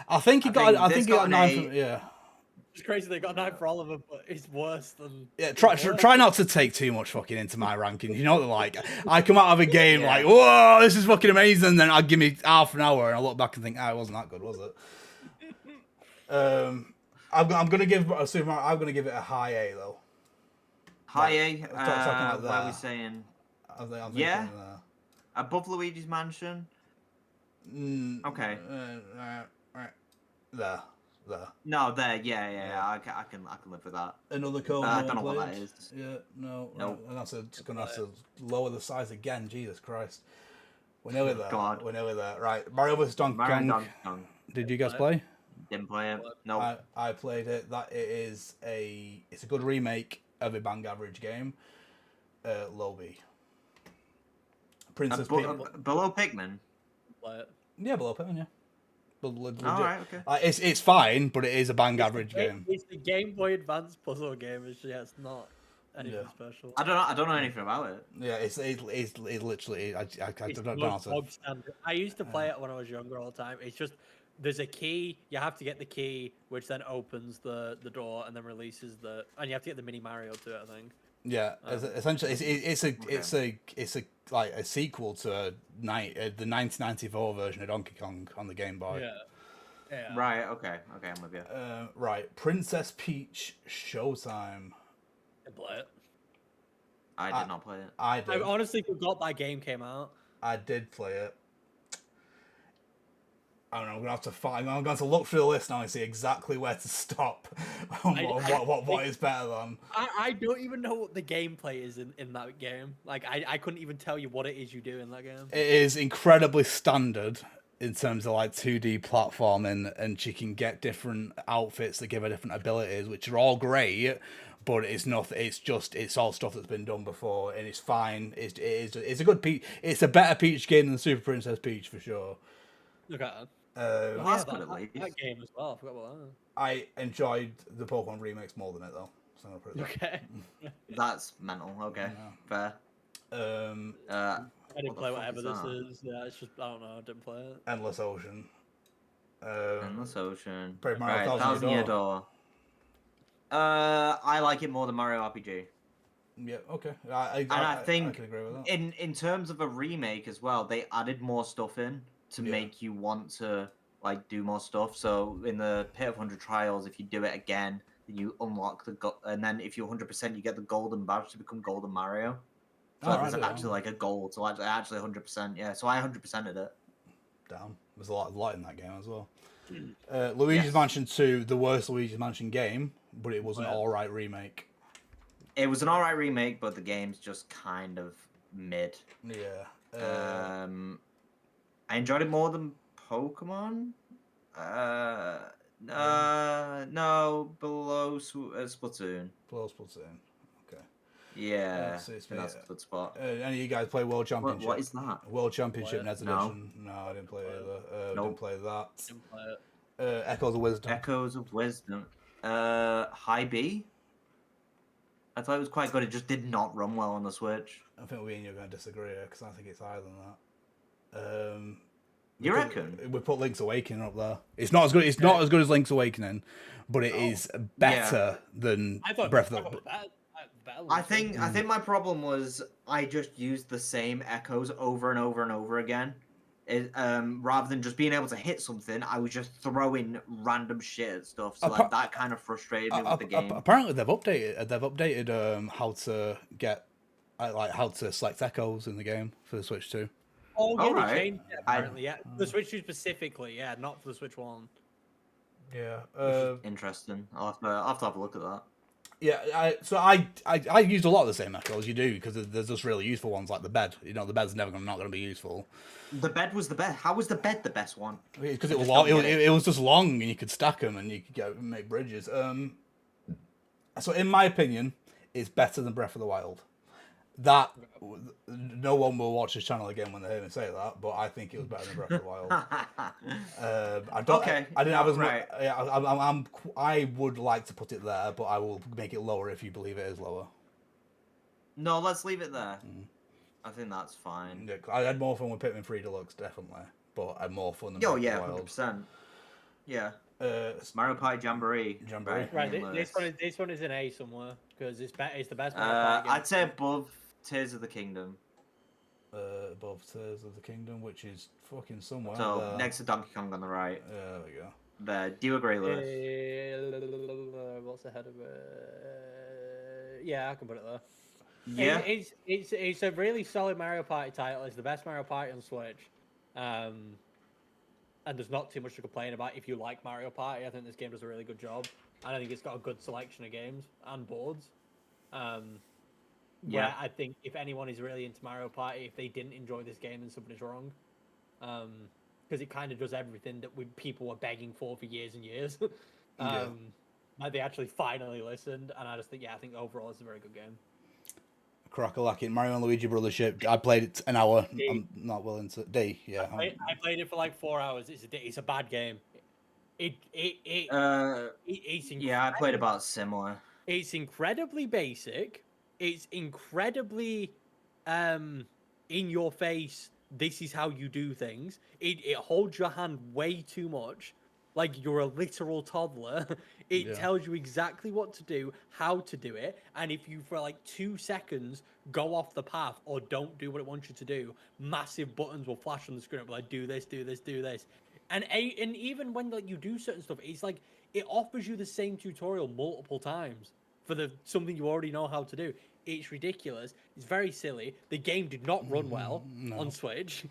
I think he got 9 8. for, yeah. It's crazy they got 9 for all of them, but it's worse than... Yeah, try not to take too much fucking into my ranking. You know what they're like? I come out of a game like, whoa, this is fucking amazing. Then I'll give me half an hour and I look back and think, it wasn't that good, was it? I'm gonna give I'm gonna give it a high A though. High A. Like What are we saying? Yeah. Above Luigi's Mansion. Okay. There. No, there. Yeah. I can live with that. Another code. I don't know what that is. Yeah. No. Nope. And that's gonna have to lower the size again. Jesus Christ. We're nearly there. God. We're nearly there. Right. Mario vs. Donkey Kong. Did you guys play? Didn't play it. No. I played it. It's a good remake of a bang average game. Low B. Princess Peach. Below Pikmin. What? Yeah, below Pikmin. Yeah. Alright, okay. It's fine, but it is a bang average game. It's the Game Boy Advance puzzle game. It's not anything special. I don't know anything about it. Yeah, it's literally. I don't know how to. I used to play it when I was younger all the time. It's just there's a key. You have to get the key, which then opens the door and then releases and you have to get the mini Mario to it. I think. Yeah, essentially, it's a sequel to the 1994 version of Donkey Kong on the Game Boy. Yeah. Right. Okay. I'm with you. Right, Princess Peach Showtime. I play it. I did not play it. I honestly forgot that game came out. I did play it. I don't know. I'm gonna have to find. I'm going to look through the list now and see exactly where to stop. What is better than? I don't even know what the gameplay is in that game. Like I couldn't even tell you what it is you do in that game. It is incredibly standard in terms of like 2D platforming, and she can get different outfits that give her different abilities, which are all great. But it's nothing. It's all stuff that's been done before, and it's fine. It's a good Peach. It's a better Peach game than Super Princess Peach for sure. Look at that. That's good at least. That game as well. I forgot about that. I enjoyed the Pokemon remakes more than it though. So I'm gonna put it there. Okay. That's mental. Okay, fair. I didn't play whatever this that? is. Yeah, it's just I don't know. I didn't play it. Endless Ocean. Endless Ocean. Paper Mario Right, Thousand Year Door. I like it more than Mario RPG. Yeah. Okay. I think I can agree with that. in terms of a remake as well, they added more stuff in to make you want to like do more stuff. So in the Pit of 100 Trials, if you do it again, then you unlock and then if you 100%, you get the golden badge to become Golden Mario. So there's actually like a goal to actually 100%. Yeah, so I 100%ed it. Damn, there's a lot in that game as well. Luigi's Mansion 2, the worst Luigi's Mansion game, but it was an alright remake. It was an alright remake, but the game's just kind of mid. Yeah. I enjoyed it more than Pokemon. No, below Splatoon. Below Splatoon. Okay. Yeah, So it's that's a good spot. any of you guys play World Championship? What is that? World Championship NES No. Edition? No, I didn't play it either. Nope. Didn't play that. Didn't play it. Echoes of Wisdom. Echoes of Wisdom. High B. I thought it was quite good. It just did not run well on the Switch. I think we and you are going to disagree because I think it's higher than that. You reckon? We put Link's Awakening up there. It's not as good. It's not as good as Link's Awakening, but it is better than Breath of the. I think my problem was I just used the same echoes over and over and over again. Rather than just being able to hit something, I was just throwing random shit at stuff. So like that kind of frustrated me with the game. Apparently, they've updated how to get how to select echoes in the game for the Switch 2. Oh yeah, Alright. they changed it I- apparently. Yeah, the Switch 2 specifically. Yeah, not for the Switch 1. Yeah. Which is interesting. I'll have to have a look at that. Yeah, I used a lot of the same macros you do because there's just really useful ones like the bed. You know, the bed's not going to be useful. The bed was the best. How was the bed the best one? Because I it was just long. don't get it. It was just long, and you could stack them, and you could go and make bridges. So in my opinion, it's better than Breath of the Wild. That no one will watch this channel again when they hear me say that, but I think it was better than Breath of the Wild. I don't. Okay, I didn't have as much. right. Yeah, I would like to put it there, but I will make it lower if you believe it is lower. No, let's leave it there. I think that's fine. Yeah, I had more fun with Pikmin 3 Deluxe, definitely, but I had more fun than Oh Breath yeah, of the Wild. 100%. Yeah. Uh, Mario Party Jamboree. Right, this one is an A somewhere because it's the best Mario Party game. I'd say above Tears of the Kingdom. Above Tears of the Kingdom, which is fucking somewhere. So there. next to Donkey Kong on the right. There we go. There. Do you agree, Lewis? What's ahead of it? Yeah, I can put it there. Yeah. It's a really solid Mario Party title. It's the best Mario Party on Switch. And there's not too much to complain about if you like Mario Party. I think this game does a really good job. And I think it's got a good selection of games and boards. Yeah. I think if anyone is really into Mario Party, if they didn't enjoy this game, then something's wrong. Because it kind of does everything that people were begging for years and years. Like they actually finally listened, and I just think, I think overall it's a very good game. Crackalacking Mario and Luigi Brothers ship. I played it an hour. I'm not willing to. Yeah. I played it for like 4 hours. It's a bad game. It's Yeah, I played about similar. It's incredibly basic. It's incredibly in your face. This is how you do things. It holds your hand way too much. Like you're a literal toddler. It tells you exactly what to do, how to do it, and if you for like 2 seconds go off the path or don't do what it wants you to do, massive buttons will flash on the screen. Like do this, do this, do this, and even when like you do certain stuff, it's like it offers you the same tutorial multiple times for something you already know how to do. It's ridiculous. It's very silly. The game did not run well on Switch.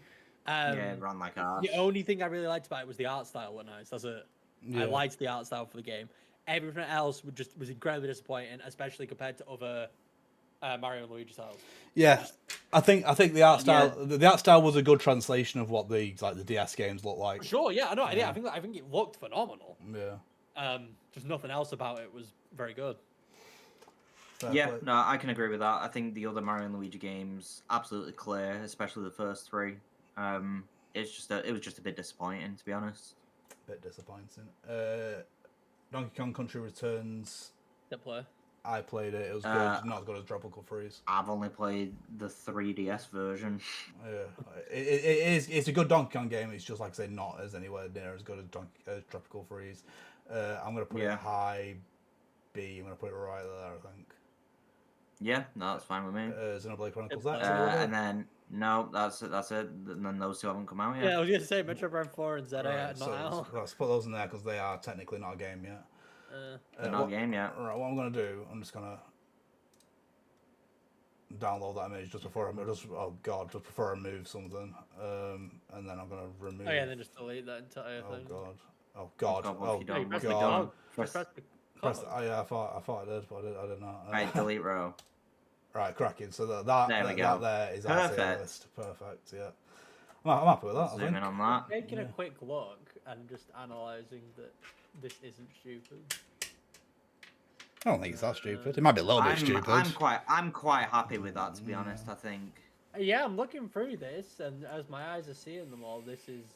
Yeah, it ran like ass. The only thing I really liked about it was the art style was nice. That's it. I liked the art style for the game. Everything else was incredibly disappointing, especially compared to other Mario and Luigi titles. Yeah, I think the art style the art style was a good translation of what the DS games look like. Sure, yeah, I know. Yeah. I think it looked phenomenal. Yeah. Just nothing else about it was very good. No, I can agree with that. I think the other Mario and Luigi games absolutely clear, especially the first 3. It was just a bit disappointing, to be honest. Bit disappointing. Donkey Kong Country Returns. Didn't play. I played it. It was good. Not as good as Tropical Freeze. I've only played the 3DS version. Yeah, it's a good Donkey Kong game. It's just like I say, not as anywhere near as good as Tropical Freeze. I'm gonna put it high B. I'm gonna put it right there. I think. Yeah, no, that's fine with me. Xenoblade Chronicles X. And then no, that's it. And then those 2 haven't come out yet. Yeah, I was gonna say Metro Prime 4 and ZA not out. Let's put those in there because they are technically not a game yet. They're not a game yet. Right, what I'm gonna do, I'm just gonna download that image just before I move something, and then I'm gonna remove. Oh yeah, then just delete that entire thing. Oh god! I thought I did, but I did not. Right, delete row. Right, cracking. So that there is Perfect. list. Perfect. Yeah, I'm happy with that. Zoom in on that. Taking a quick look and just analysing that this isn't stupid. I don't think it's that stupid. It might be a little bit stupid. I'm quite happy with that, to be honest. I think. Yeah, I'm looking through this, and as my eyes are seeing them all, this is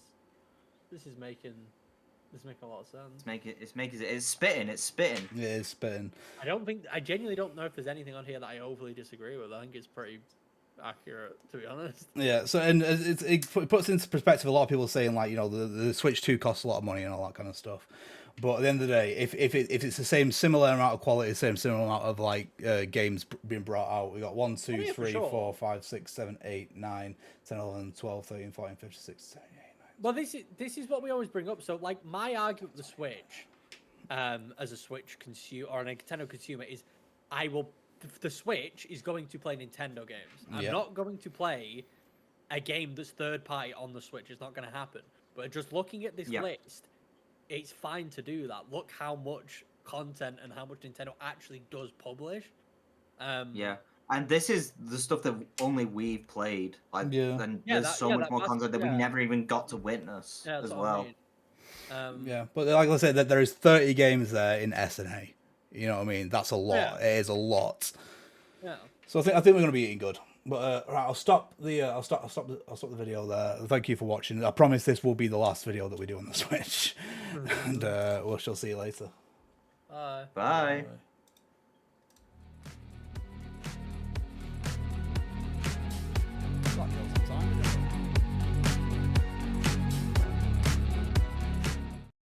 making a lot of sense. It's spitting. Yeah, it's spitting. I genuinely don't know if there's anything on here that I overly disagree with. I think it's pretty accurate, to be honest. Yeah, so and it puts into perspective a lot of people saying like, you know, the Switch 2 costs a lot of money and all that kind of stuff. But at the end of the day, if it's the similar amount of quality, similar amount of like games being brought out, we got 1, 2, 3, 4, 5, 6, 7, 8, 9, 10, 11, 12, 13, 14, 15, 16, 17, 18, 19. Well, this is what we always bring up. So, like, my argument with the Switch, as a Switch consumer or a Nintendo consumer, is the Switch is going to play Nintendo games. I'm not going to play a game that's third party on the Switch is not going to happen. But just looking at this list, it's fine to do that. Look how much content and how much Nintendo actually does publish. Yeah. And this is the stuff that only we've played. Like, and there's so much more content that we never even got to witness as well. I mean. Yeah, but like I said, that there is 30 games there in SNA. You know what I mean? That's a lot. It is a lot. Yeah. So I think we're gonna be eating good. But right, I'll stop the video there. Thank you for watching. I promise this will be the last video that we do on the Switch, and we shall see you later. Bye. Bye.